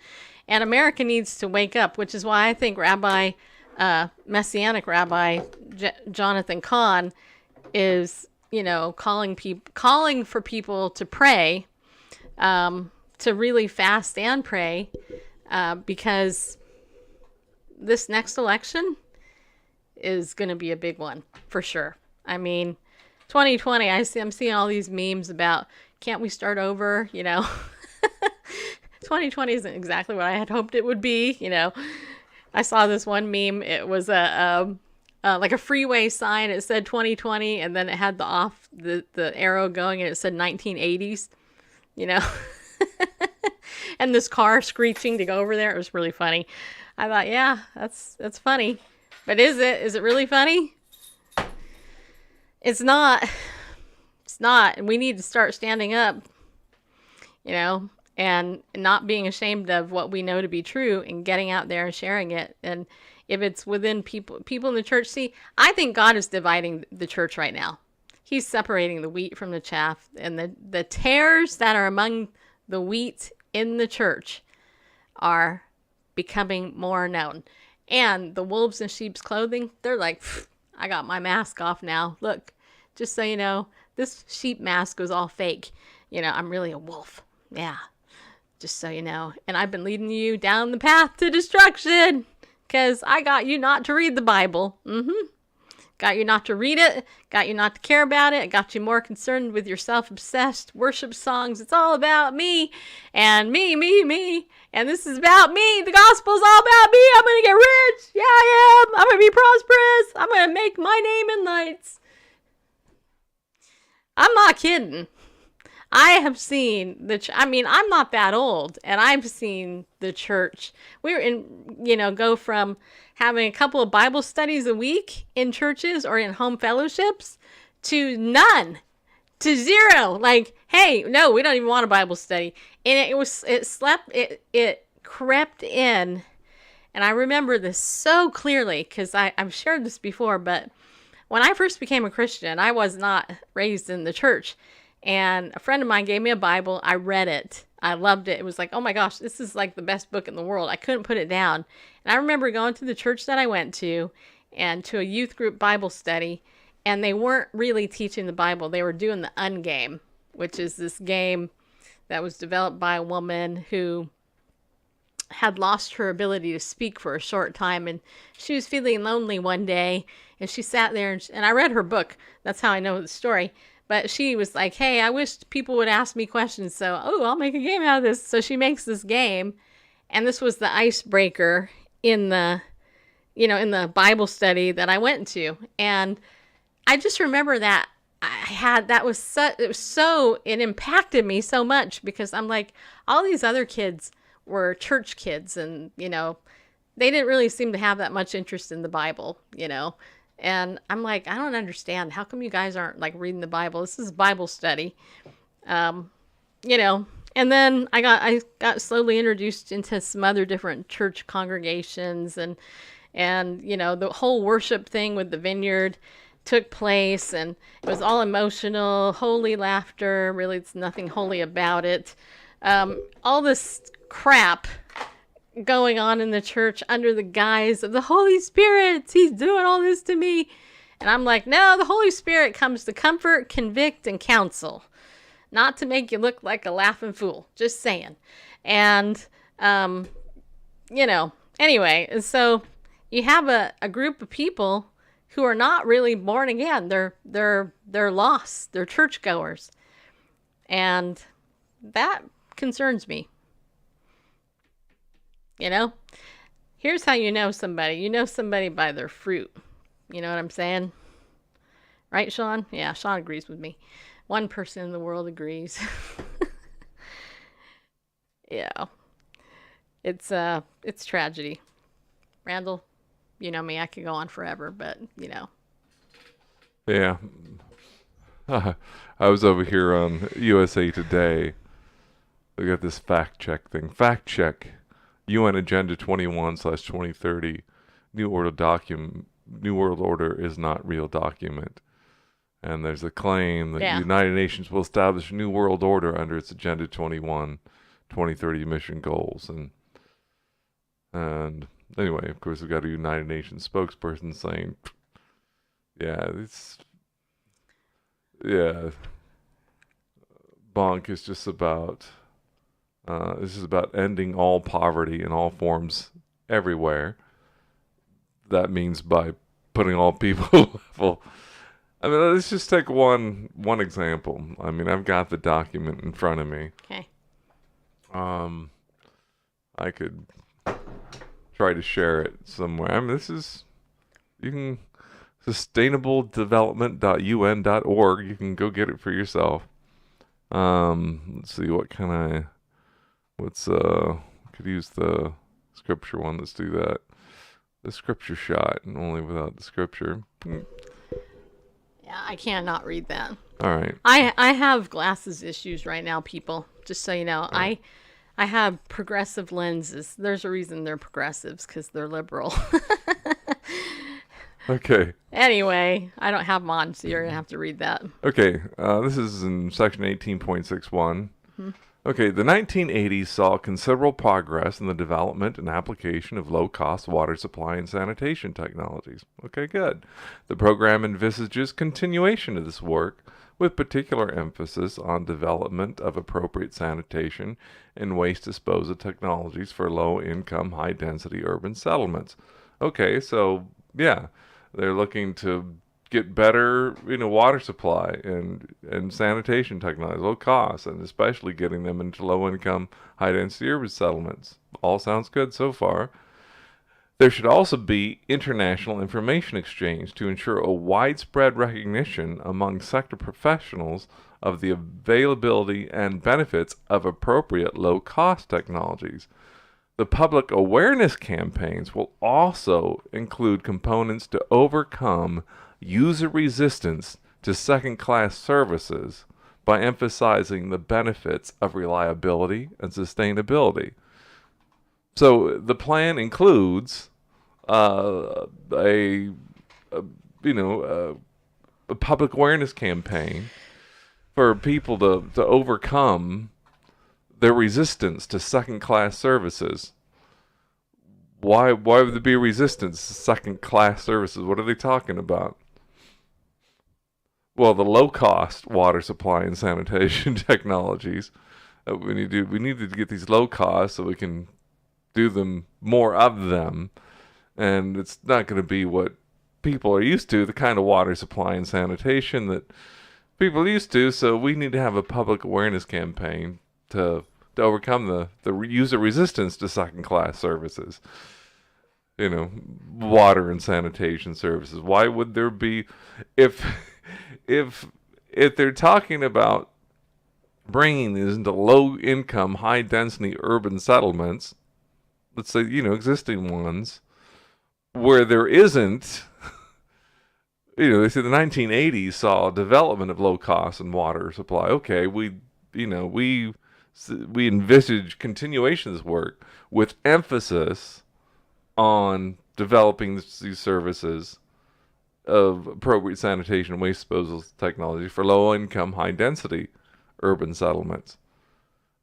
And America needs to wake up, which is why I think Messianic Rabbi Jonathan Cahn is, you know, calling for people to pray, to really fast and pray, because this next election is going to be a big one for sure. I mean, 2020, I'm seeing all these memes about, can't we start over? You know, 2020 isn't exactly what I had hoped it would be, you know. I saw this one meme. It was like a freeway sign. It said 2020, and then it had the arrow going, and it said 1980s. You know, and this car screeching to go over there. It was really funny. I thought, yeah, that's funny, but is it? Is it really funny? It's not. It's not. And we need to start standing up. You know. And not being ashamed of what we know to be true and getting out there and sharing it. And if it's within people in the church, see, I think God is dividing the church right now. He's separating the wheat from the chaff, and the tares that are among the wheat in the church are becoming more known. And the wolves in sheep's clothing, they're like, I got my mask off now. Look, just so you know, this sheep mask was all fake. You know, I'm really a wolf. Yeah. Just so you know. And I've been leading you down the path to destruction, because I got you not to read the Bible. Got you not to read it. Got you not to care about it. Got you more concerned with your self-obsessed worship songs. It's all about me and me. And this is about me. The gospel's all about me. I'm going to get rich. Yeah, I am. I'm going to be prosperous. I'm going to make my name in lights. I'm not kidding. I have seen I'm not that old, and I've seen the church. Go from having a couple of Bible studies a week in churches or in home fellowships to none, to zero. Like, hey, no, we don't even want a Bible study. And it crept in. And I remember this so clearly, because I've shared this before, but when I first became a Christian, I was not raised in the church. And a friend of mine gave me a Bible. I read it. I loved it. It was like, oh my gosh, this is like the best book in the world. I couldn't put it down. And I remember going to the church that I went to and to a youth group Bible study, and they weren't really teaching the Bible. They were doing the Ungame, which is this game that was developed by a woman who had lost her ability to speak for a short time, and she was feeling lonely one day, and she sat there, and I read her book. That's how I know the story. But she was like, hey, I wish people would ask me questions, so, I'll make a game out of this. So she makes this game, and this was the icebreaker in the, in the Bible study that I went to. And I just remember that it impacted me so much, because I'm like, all these other kids were church kids, and, they didn't really seem to have that much interest in the Bible, And I'm like, I don't understand. How come you guys aren't like reading the Bible? This is Bible study. And then I got slowly introduced into some other different church congregations, and the whole worship thing with the vineyard took place, and it was all emotional, holy laughter. Really, it's nothing holy about it. All this crap going on in the church under the guise of the Holy Spirit. He's doing all this to me. And I'm like, no, the Holy Spirit comes to comfort, convict, and counsel, not to make you look like a laughing fool. Just saying. And, anyway, and so you have a group of people who are not really born again. They're lost. They're churchgoers. And that concerns me. Here's how you know somebody. You know somebody by their fruit. You know what I'm saying? Right, Sean? Yeah, Sean agrees with me. One person in the world agrees. Yeah. It's tragedy. Randall, you know me, I could go on forever, but, Yeah. I was over here on USA Today. We got this fact check thing. Fact check. UN Agenda 21/2030. New World Order is not real document. And there's a claim that the United Nations will establish a new world order under its Agenda 2030 mission goals. And anyway, of course, we've got a United Nations spokesperson saying, Bonk is just about... this is about ending all poverty in all forms everywhere. That means by putting all people level. I mean, let's just take one example. I mean, I've got the document in front of me. Okay. I could try to share it somewhere. I mean, you can sustainabledevelopment.un.org. You can go get it for yourself. Let's see, could use the scripture one. Let's do that. The scripture shot, and only without the scripture. Yeah, I cannot read that. All right. I have glasses issues right now, people. Just so you know, right. I have progressive lenses. There's a reason they're progressives, because they're liberal. Okay. Anyway, I don't have them on, so you're going to have to read that. Okay. This is in section 18.61. Mm-hmm. Okay, the 1980s saw considerable progress in the development and application of low-cost water supply and sanitation technologies. Okay, good. The program envisages continuation of this work, with particular emphasis on development of appropriate sanitation and waste disposal technologies for low-income, high-density urban settlements. Okay, so, yeah, they're looking to get better, water supply and sanitation technology, low cost, and especially getting them into low-income, high-density urban settlements. All sounds good so far. There should also be international information exchange to ensure a widespread recognition among sector professionals of the availability and benefits of appropriate low-cost technologies. The public awareness campaigns will also include components to overcome user resistance to second-class services by emphasizing the benefits of reliability and sustainability. So the plan includes a public awareness campaign for people to overcome their resistance to second-class services. Why would there be a resistance to second-class services? What are they talking about? Well, the low-cost water supply and sanitation technologies. We need to get these low cost so we can do them, more of them, and it's not going to be what people are used to, the kind of water supply and sanitation that people are used to. So we need to have a public awareness campaign to overcome the user resistance to second-class services. Water and sanitation services. Why would there be, if they're talking about bringing these into low-income, high-density urban settlements, let's say, existing ones, where there isn't, they say the 1980s saw development of low-cost and water supply. Okay, we envisage continuation of this work with emphasis on developing these services of appropriate sanitation and waste disposal technology for low-income, high-density urban settlements.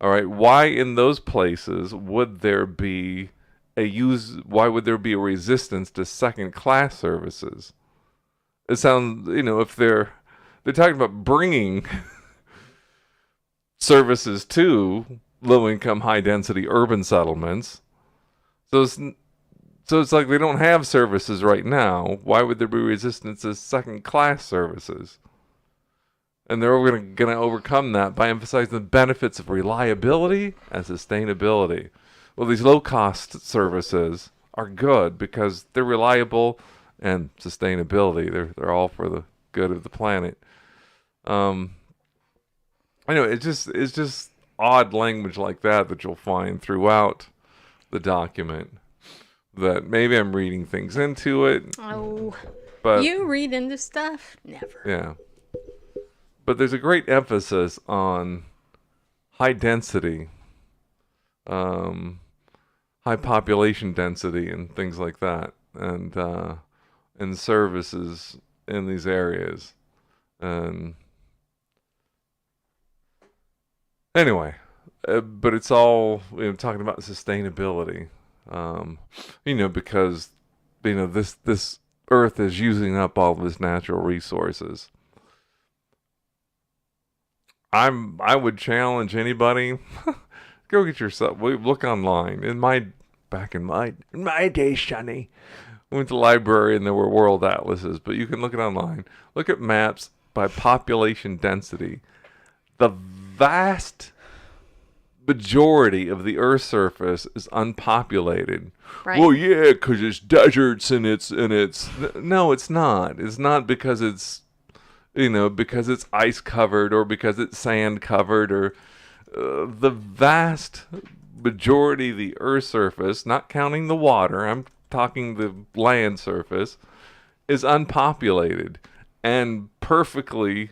All right, why in those places would there be why would there be a resistance to second-class services? It sounds, if they're talking about bringing services to low-income, high-density urban settlements, so it's like they don't have services right now. Why would there be resistance to second-class services? And they're going to overcome that by emphasizing the benefits of reliability and sustainability. Well, these low-cost services are good because they're reliable and sustainability. They're all for the good of the planet. I know it's just odd language like that you'll find throughout the document. That maybe I'm reading things into it. Oh, but you read into stuff? Never. Yeah. But there's a great emphasis on high density, high population density and things like that, and services in these areas. And anyway, but it's all talking about sustainability. Because this Earth is using up all of its natural resources. I would challenge anybody, go get yourself. Look online. Back in my day, Shani, we went to the library and there were world atlases, but you can look it online. Look at maps by population density. The vast majority of the Earth's surface is unpopulated. Right. Well, yeah, because it's deserts and it's no, it's not. It's not because it's because it's ice covered or because it's sand covered or the vast majority of the Earth's surface, not counting the water, I'm talking the land surface, is unpopulated and perfectly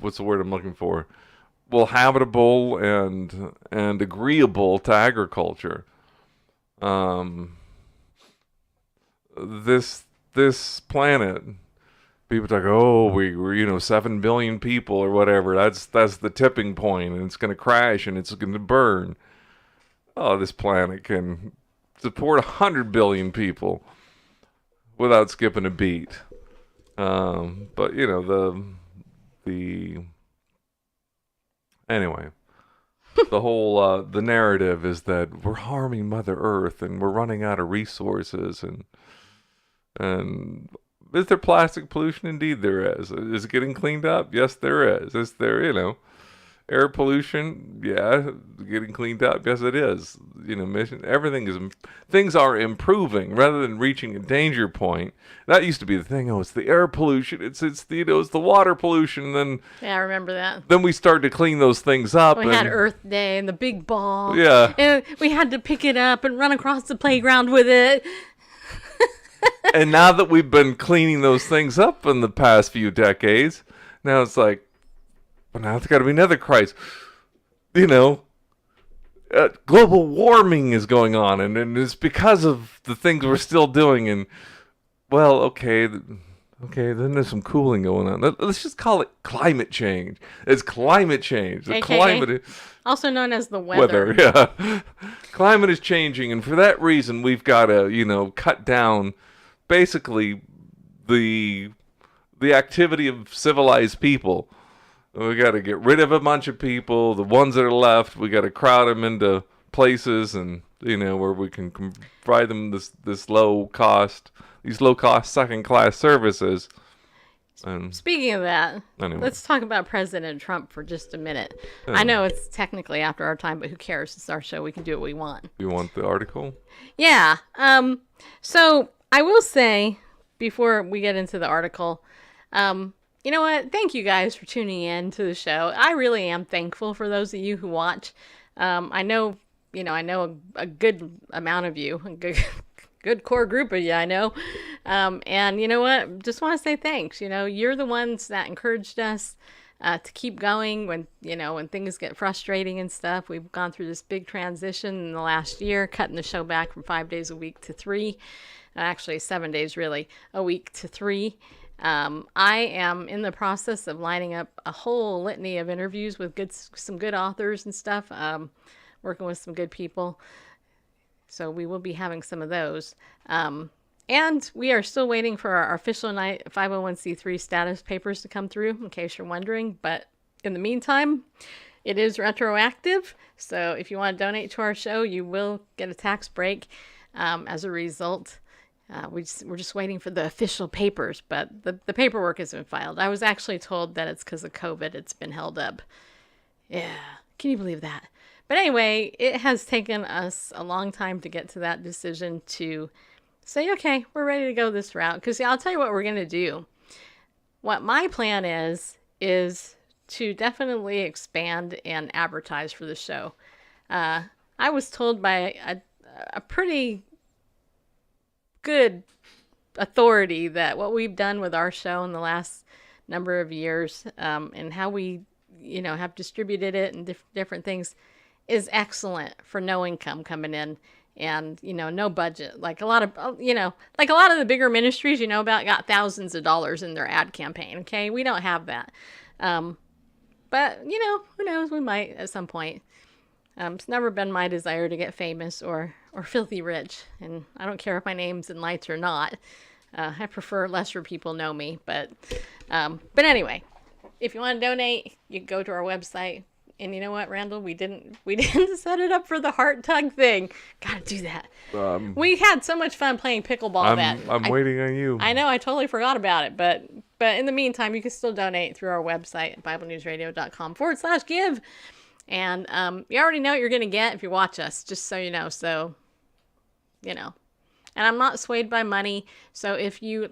what's the word I'm looking for? Well, habitable and agreeable to agriculture. This planet, people talk, oh, we're 7 billion people or whatever. That's the tipping point, and it's going to crash and it's going to burn. Oh, this planet can support 100 billion people without skipping a beat. But anyway, the whole the narrative is that we're harming Mother Earth and we're running out of resources and is there plastic pollution? Indeed there is. Is it getting cleaned up? Yes, there is. Is there, air pollution? Yeah, getting cleaned up? Yes, it is. Things are improving rather than reaching a danger point. That used to be the thing. Oh, it's the air pollution. It's the water pollution. Then yeah, I remember that. Then we started to clean those things up. We had Earth Day and the big ball. Yeah. And we had to pick it up and run across the playground with it. And now that we've been cleaning those things up in the past few decades, now it's like, well, now it's got to be another crisis. Global warming is going on, and it's because of the things we're still doing. And, well, okay, Okay, then there's some cooling going on. Let's just call it climate change. It's climate change. The AKA, climate, also known as the weather. yeah. Climate is changing, and for that reason, we've got to, cut down basically the activity of civilized people. We got to get rid of a bunch of people. The ones that are left, we got to crowd them into places, and where we can provide them these low cost second class services. And speaking of that, anyway. Let's talk about President Trump for just a minute. I know it's technically after our time, but who cares? It's our show. We can do what we want. You want the article? Yeah. So I will say before we get into the article, you know what? Thank you guys for tuning in to the show. I really am thankful for those of you who watch. I know a good amount of you, a good core group of you, I know. And you know what? Just want to say thanks. You're the ones that encouraged us to keep going when things get frustrating and stuff. We've gone through this big transition in the last year, cutting the show back from 5 days a week to 3. Actually, 7 days really a week to 3. I am in the process of lining up a whole litany of interviews with some good authors and stuff, working with some good people. So we will be having some of those. And we are still waiting for our official 501c3 status papers to come through, in case you're wondering. But in the meantime, it is retroactive. So if you want to donate to our show, you will get a tax break as a result. We're just waiting for the official papers, but the paperwork has been filed. I was actually told that it's because of COVID. It's been held up. Yeah. Can you believe that? But anyway, it has taken us a long time to get to that decision to say, okay, we're ready to go this route. Because I'll tell you what we're going to do. What my plan is to definitely expand and advertise for the show. I was told by a pretty good authority that what we've done with our show in the last number of years and how we have distributed it and different things is excellent for no income coming in and no budget. Like a lot of the bigger ministries about got thousands of dollars in their ad campaign. Okay, we don't have that, but who knows, we might at some point. It's never been my desire to get famous or filthy rich, and I don't care if my name's in lights or not. I prefer lesser people know me, but anyway, if you want to donate, you can go to our website. And you know what, Randall? We didn't set it up for the heart tug thing. Gotta do that. We had so much fun playing pickleball. I'm waiting on you. I know, I totally forgot about it, but in the meantime, you can still donate through our website at BibleNewsRadio.com/give. And you already know what you're going to get if you watch us, just so you know. So, and I'm not swayed by money. So if you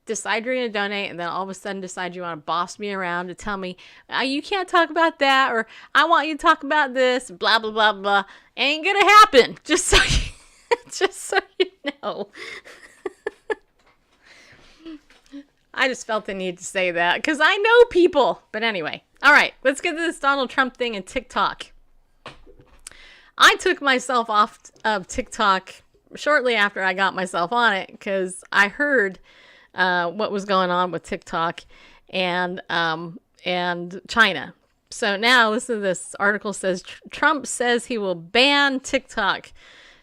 decide you're going to donate and then all of a sudden decide you want to boss me around to tell me, you can't talk about that, or I want you to talk about this, blah, blah, blah, blah, ain't going to happen. Just so you know. I just felt the need to say that because I know people. But anyway. All right, let's get to this Donald Trump thing and TikTok. I took myself off of TikTok shortly after I got myself on it because I heard what was going on with TikTok and China. So now listen to this. Article says Trump says he will ban TikTok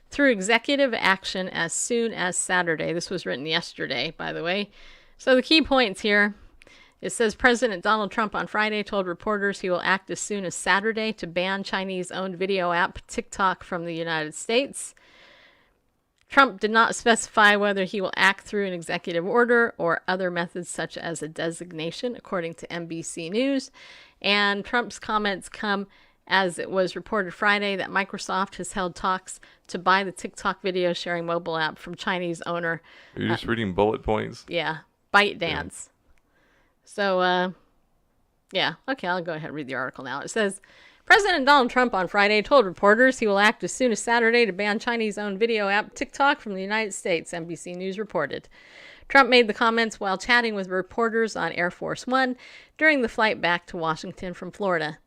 through executive action as soon as Saturday. This was written yesterday, by the way. So the key points here. It says President Donald Trump on Friday told reporters he will act as soon as Saturday to ban Chinese-owned video app TikTok from the United States. Trump did not specify whether he will act through an executive order or other methods such as a designation, according to NBC News. And Trump's comments come as it was reported Friday that Microsoft has held talks to buy the TikTok video sharing mobile app from Chinese owner. Are you just reading bullet points? Yeah, ByteDance. Yeah. So, yeah, okay, I'll go ahead and read the article now. It says, President Donald Trump on Friday told reporters he will act as soon as Saturday to ban Chinese-owned video app TikTok from the United States, NBC News reported. Trump made the comments while chatting with reporters on Air Force One during the flight back to Washington from Florida.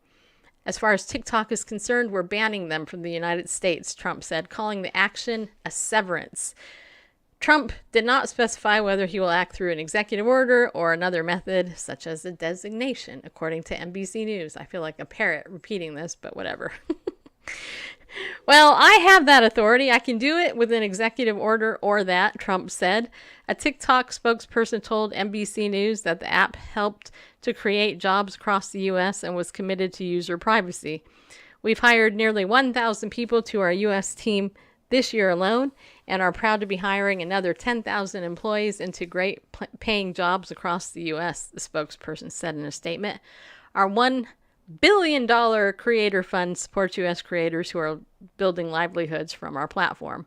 As far as TikTok is concerned, we're banning them from the United States, Trump said, calling the action a severance. Trump did not specify whether he will act through an executive order or another method, such as a designation, according to NBC News. I feel like a parrot repeating this, but whatever. Well, I have that authority. I can do it with an executive order or that, Trump said. A TikTok spokesperson told NBC News that the app helped to create jobs across the U.S. and was committed to user privacy. We've hired nearly 1,000 people to our U.S. team this year alone and are proud to be hiring another 10,000 employees into great paying jobs across the U.S., the spokesperson said in a statement. Our $1 billion creator fund supports U.S. creators who are building livelihoods from our platform.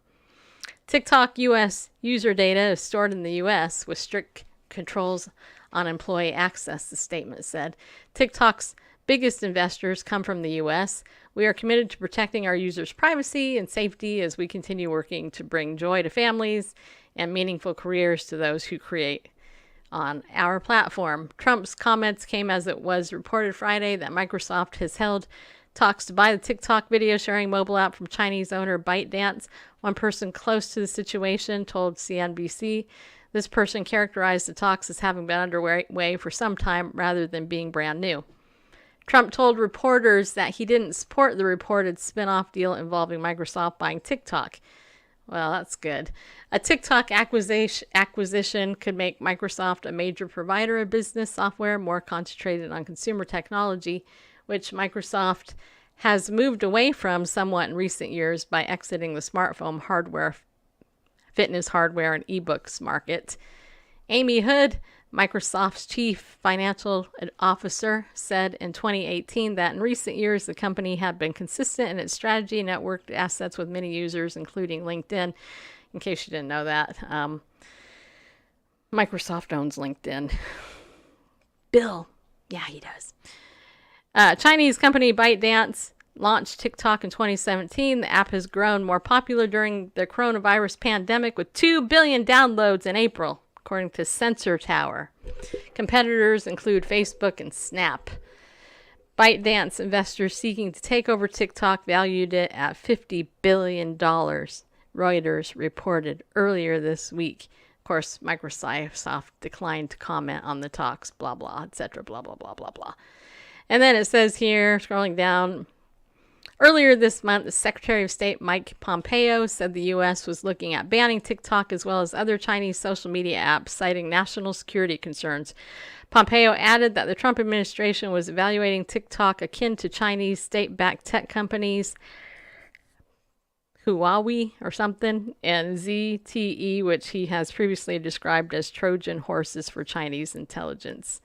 TikTok U.S. user data is stored in the U.S. with strict controls on employee access, the statement said. TikTok's biggest investors come from the U.S. We are committed to protecting our users' privacy and safety as we continue working to bring joy to families and meaningful careers to those who create on our platform. Trump's comments came as it was reported Friday that Microsoft has held talks to buy the TikTok video sharing mobile app from Chinese owner ByteDance. One person close to the situation told CNBC. This person characterized the talks as having been underway for some time rather than being brand new. Trump told reporters that he didn't support the reported spin-off deal involving Microsoft buying TikTok. Well, that's good. A TikTok acquisition could make Microsoft a major provider of business software, more concentrated on consumer technology, which Microsoft has moved away from somewhat in recent years by exiting the smartphone hardware, fitness hardware, and ebooks market. Amy Hood, Microsoft's chief financial officer, said in 2018 that in recent years the company had been consistent in its strategy and networked assets with many users, including LinkedIn. In case you didn't know that, Microsoft owns LinkedIn. Bill, yeah, he does. Chinese company ByteDance launched TikTok in 2017. The app has grown more popular during the coronavirus pandemic with 2 billion downloads in April, according to Sensor Tower. Competitors include Facebook and Snap. ByteDance investors seeking to take over TikTok valued it at $50 billion, Reuters reported earlier this week. Of course, Microsoft declined to comment on the talks, blah, blah, etc., blah, blah, blah, blah, blah. And then it says here, scrolling down, earlier this month, the Secretary of State Mike Pompeo said the U.S. was looking at banning TikTok as well as other Chinese social media apps, citing national security concerns. Pompeo added that the Trump administration was evaluating TikTok akin to Chinese state-backed tech companies, Huawei or something, and ZTE, which he has previously described as Trojan horses for Chinese intelligence.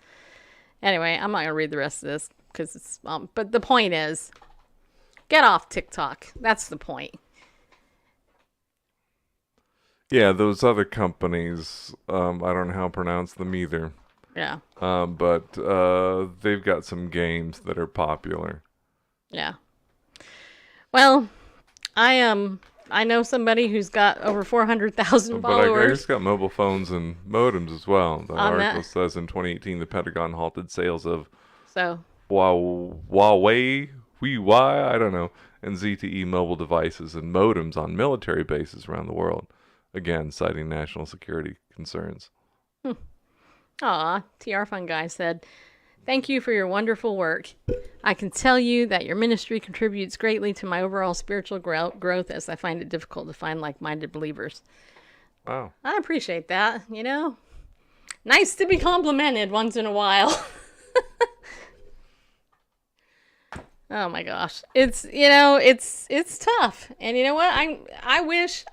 Anyway, I'm not going to read the rest of this because it's, but the point is, get off TikTok. That's the point. Yeah, those other companies, I don't know how to pronounce them either. Yeah. But they've got some games that are popular. Yeah. Well, I know somebody who's got over 400,000 But I followers. just got mobile phones and modems as well. The On article that. says in 2018 the Pentagon halted sales of So Huawei, I don't know, and ZTE mobile devices and modems on military bases around the world. Again, citing national security concerns. Aw, TR Fun Guy said, "Thank you for your wonderful work. I can tell you that your ministry contributes greatly to my overall spiritual growth as I find it difficult to find like-minded believers." Wow. I appreciate that, you know. Nice to be complimented once in a while. Oh my gosh. It's, you know, it's tough. And you know what? I wish,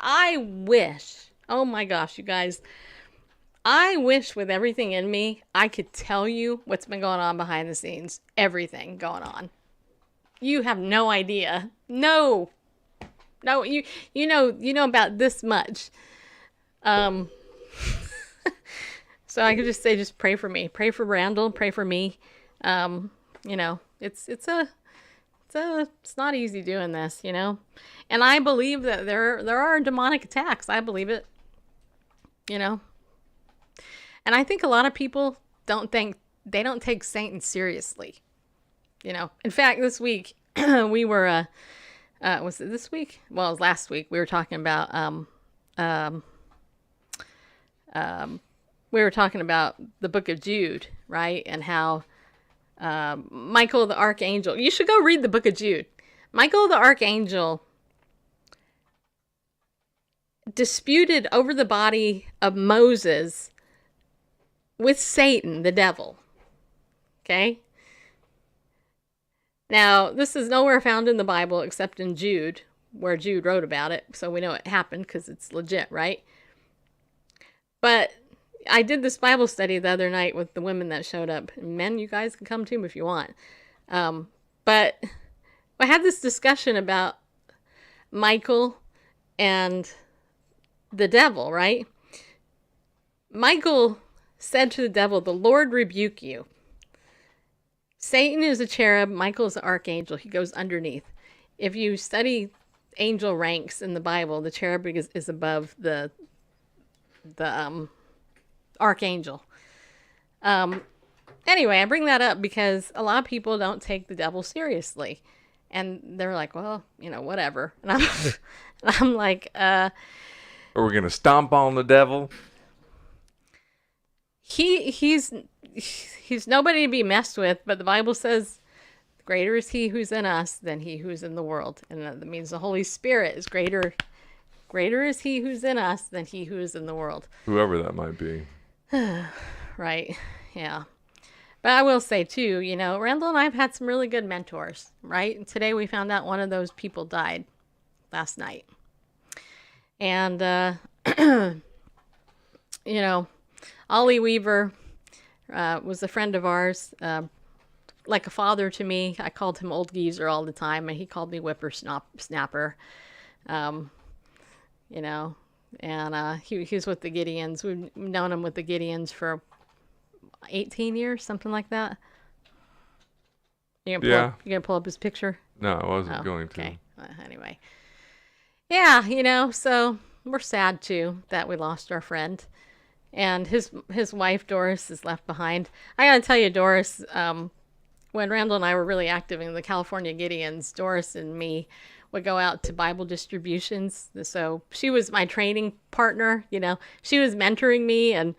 oh my gosh, you guys, I wish with everything in me, I could tell you what's been going on behind the scenes. Everything going on. You have no idea. No, you know about this much. So I could just say, just pray for me. Pray for Randall. Pray for me. You know, it's not easy doing this, you know. And I believe that there are demonic attacks. I believe it. You know. And I think a lot of people don't take Satan seriously. You know. In fact, this week we were was it this week? Well, it was last week. We were talking about we were talking about the book of Jude, right? And how Michael the archangel, you should go read the book of Jude. Michael the archangel disputed over the body of Moses with Satan, the devil. Okay? Now, this is nowhere found in the Bible except in Jude, where Jude wrote about it, so we know it happened because it's legit, right? But I did this Bible study the other night with the women that showed up. Men, you guys can come too if you want. But I had this discussion about Michael and the devil, right? Michael said to the devil, "The Lord rebuke you." Satan is a cherub. Michael is an archangel. He goes underneath. If you study angel ranks in the Bible, the cherub is above the archangel. Anyway, I bring that up because a lot of people don't take the devil seriously. And they're like, well, whatever. And I'm like, Are we going to stomp on the devil? He's nobody to be messed with, but the Bible says greater is he who's in us than he who's in the world. And that means the Holy Spirit is greater is he who's in us than he who is in the world. Whoever that might be. Right. Yeah. But I will say too, Randall and I have had some really good mentors, right? And today we found out one of those people died last night. And, Ollie Weaver was a friend of ours, like a father to me. I called him Old Geezer all the time, and he called me Whippersnapper. And he was with the Gideons. We've known him with the Gideons for 18 years, something like that. You gonna pull up his picture? No, I wasn't going to. Okay. Anyway. Yeah, so we're sad too that we lost our friend. And his wife, Doris, is left behind. I gotta tell you, Doris, when Randall and I were really active in the California Gideons, Doris and me would go out to Bible distributions. So she was my training partner, She was mentoring me and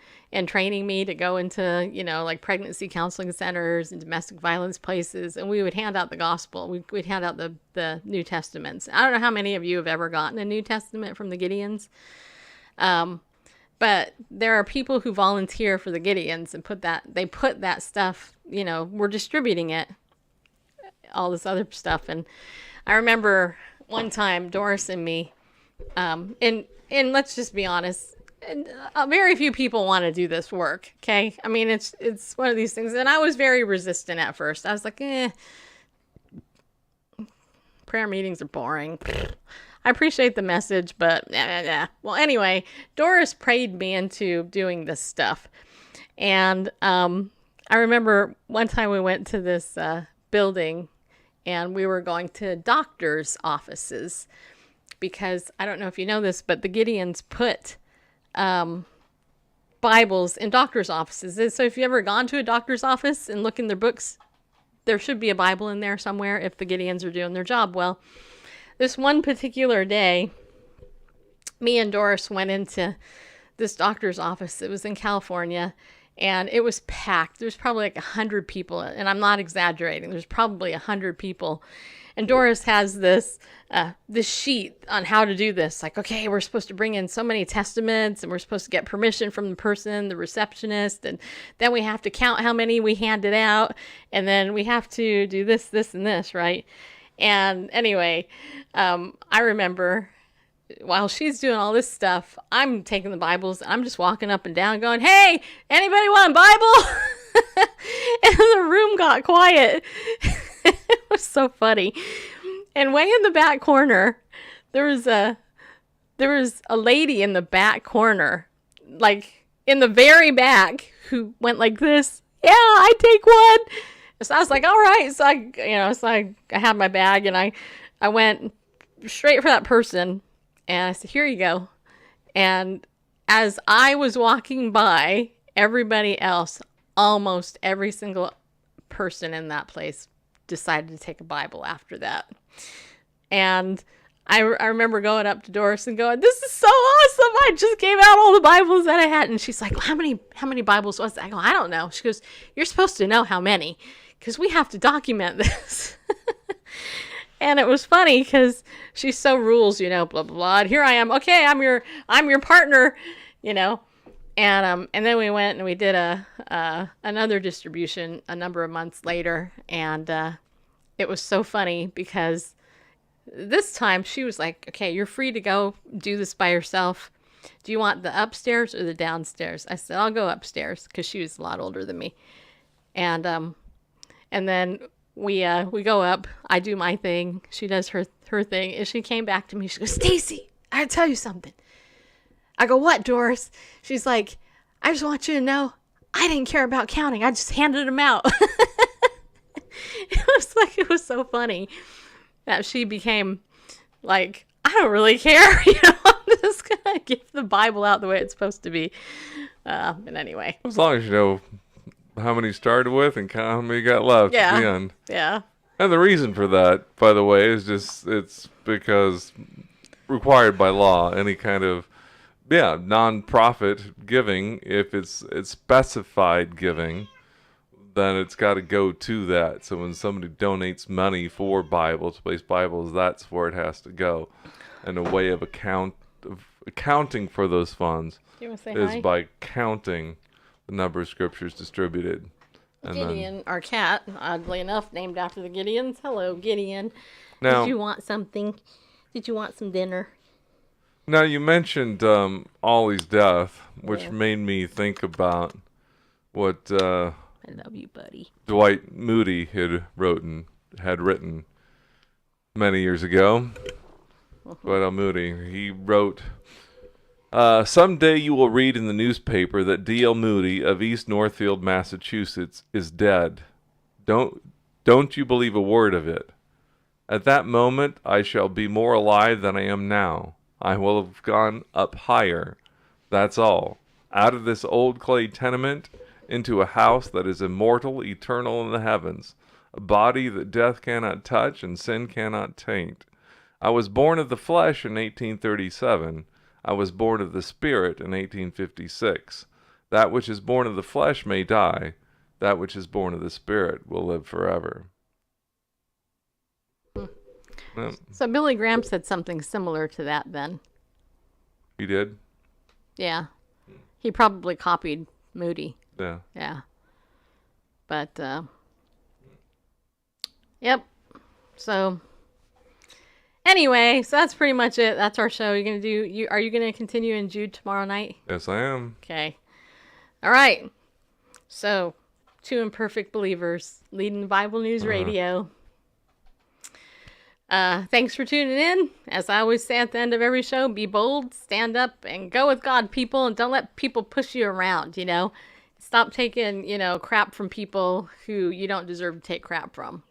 training me to go into, like pregnancy counseling centers and domestic violence places. And we would hand out the gospel. We'd hand out the New Testaments. I don't know how many of you have ever gotten a New Testament from the Gideons. But there are people who volunteer for the Gideons and put that stuff, we're distributing it, all this other stuff. And I remember one time Doris and me, and let's just be honest, very few people want to do this work. Okay. I mean, it's one of these things. And I was very resistant at first. I was like, prayer meetings are boring. I appreciate the message, but well, anyway, Doris prayed me into doing this stuff. And I remember one time we went to this building and we were going to doctors' offices because I don't know if you know this, but the Gideons put Bibles in doctors' offices. So if you ever gone to a doctor's office and look in their books, there should be a Bible in there somewhere if the Gideons are doing their job well. This one particular day, me and Doris went into this doctor's office. It was in California, and it was packed. There's probably like 100 people, and I'm not exaggerating. There's probably 100 people. And Doris has this sheet on how to do this. Like, okay, we're supposed to bring in so many testaments, and we're supposed to get permission from the person, the receptionist, and then we have to count how many we handed out, and then we have to do this, this, and this, right? And anyway, I remember while she's doing all this stuff, I'm taking the Bibles. I'm just walking up and down going, hey, anybody want a Bible? And the room got quiet. It was so funny. And way in the back corner, there was a lady in the back corner, like in the very back, who went like this. Yeah, I take one. So I was like, all right. So I had my bag and I went straight for that person and I said, here you go. And as I was walking by, everybody else, almost every single person in that place decided to take a Bible after that. And I remember going up to Doris and going, "This is so awesome! I just gave out all the Bibles that I had." And she's like, "How many Bibles was that?" I go, "I don't know." She goes, "You're supposed to know how many, because we have to document this." And it was funny because she so rules, blah blah blah. And here I am. Okay, I'm your partner, And then we went and we did another distribution a number of months later, and it was so funny because this time she was like, "Okay, you're free to go do this by yourself. Do you want the upstairs or the downstairs?" I said, "I'll go upstairs," because she was a lot older than me. And then we go up. I do my thing. She does her thing. And she came back to me. She goes, "Stacy, I gotta tell you something." I go, "What, Doris?" She's like, "I just want you to know I didn't care about counting. I just handed them out." It was so funny that she became like, "I don't really care. I'm just going to give the Bible out the way it's supposed to be." But anyway. As long as you know how many you started with and how many you got left at the end. Yeah. And the reason for that, by the way, is it's because required by law, any kind of non-profit giving, if it's specified giving, then it's got to go to that. So when somebody donates money for Bibles, place Bibles, that's where it has to go. And a way of accounting for those funds is hi? by counting the number of scriptures distributed. And Gideon, our cat, oddly enough, named after the Gideons. Hello, Gideon. Now, did you want something? Did you want some dinner? Now, you mentioned Ollie's death, which made me think about what I love you, buddy. Dwight Moody had written many years ago. Dwight Moody, he wrote, "Someday you will read in the newspaper that D.L. Moody of East Northfield, Massachusetts, is dead. Don't you believe a word of it. At that moment, I shall be more alive than I am now. I will have gone up higher. That's all. Out of this old clay tenement into a house that is immortal, eternal in the heavens, a body that death cannot touch and sin cannot taint. I was born of the flesh in 1837. I was born of the Spirit in 1856. That which is born of the flesh may die. That which is born of the Spirit will live forever." So Billy Graham said something similar to that then. He did? Yeah. He probably copied Moody. Yeah. Yeah. But, yep. So, anyway, so that's pretty much it. That's our show. Are you going to continue in Jude tomorrow night? Yes, I am. Okay. All right. So, Two Imperfect Believers, leading Bible News Radio. Thanks for tuning in. As I always say at the end of every show, be bold, stand up, and go with God, people, and don't let people push you around, Stop taking, crap from people who you don't deserve to take crap from.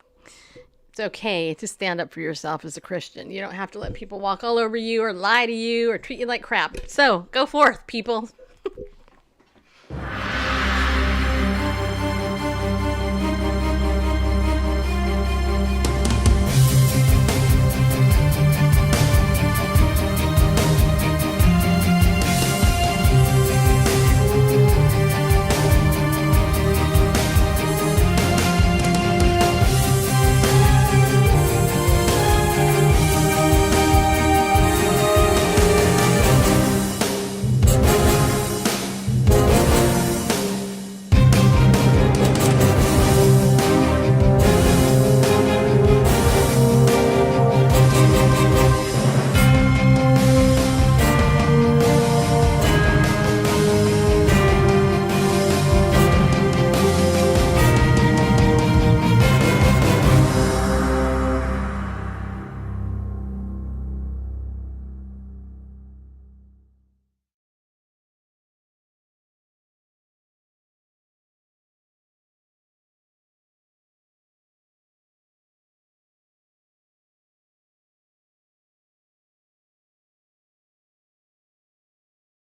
It's okay to stand up for yourself as a Christian. You don't have to let people walk all over you or lie to you or treat you like crap. So, go forth, people.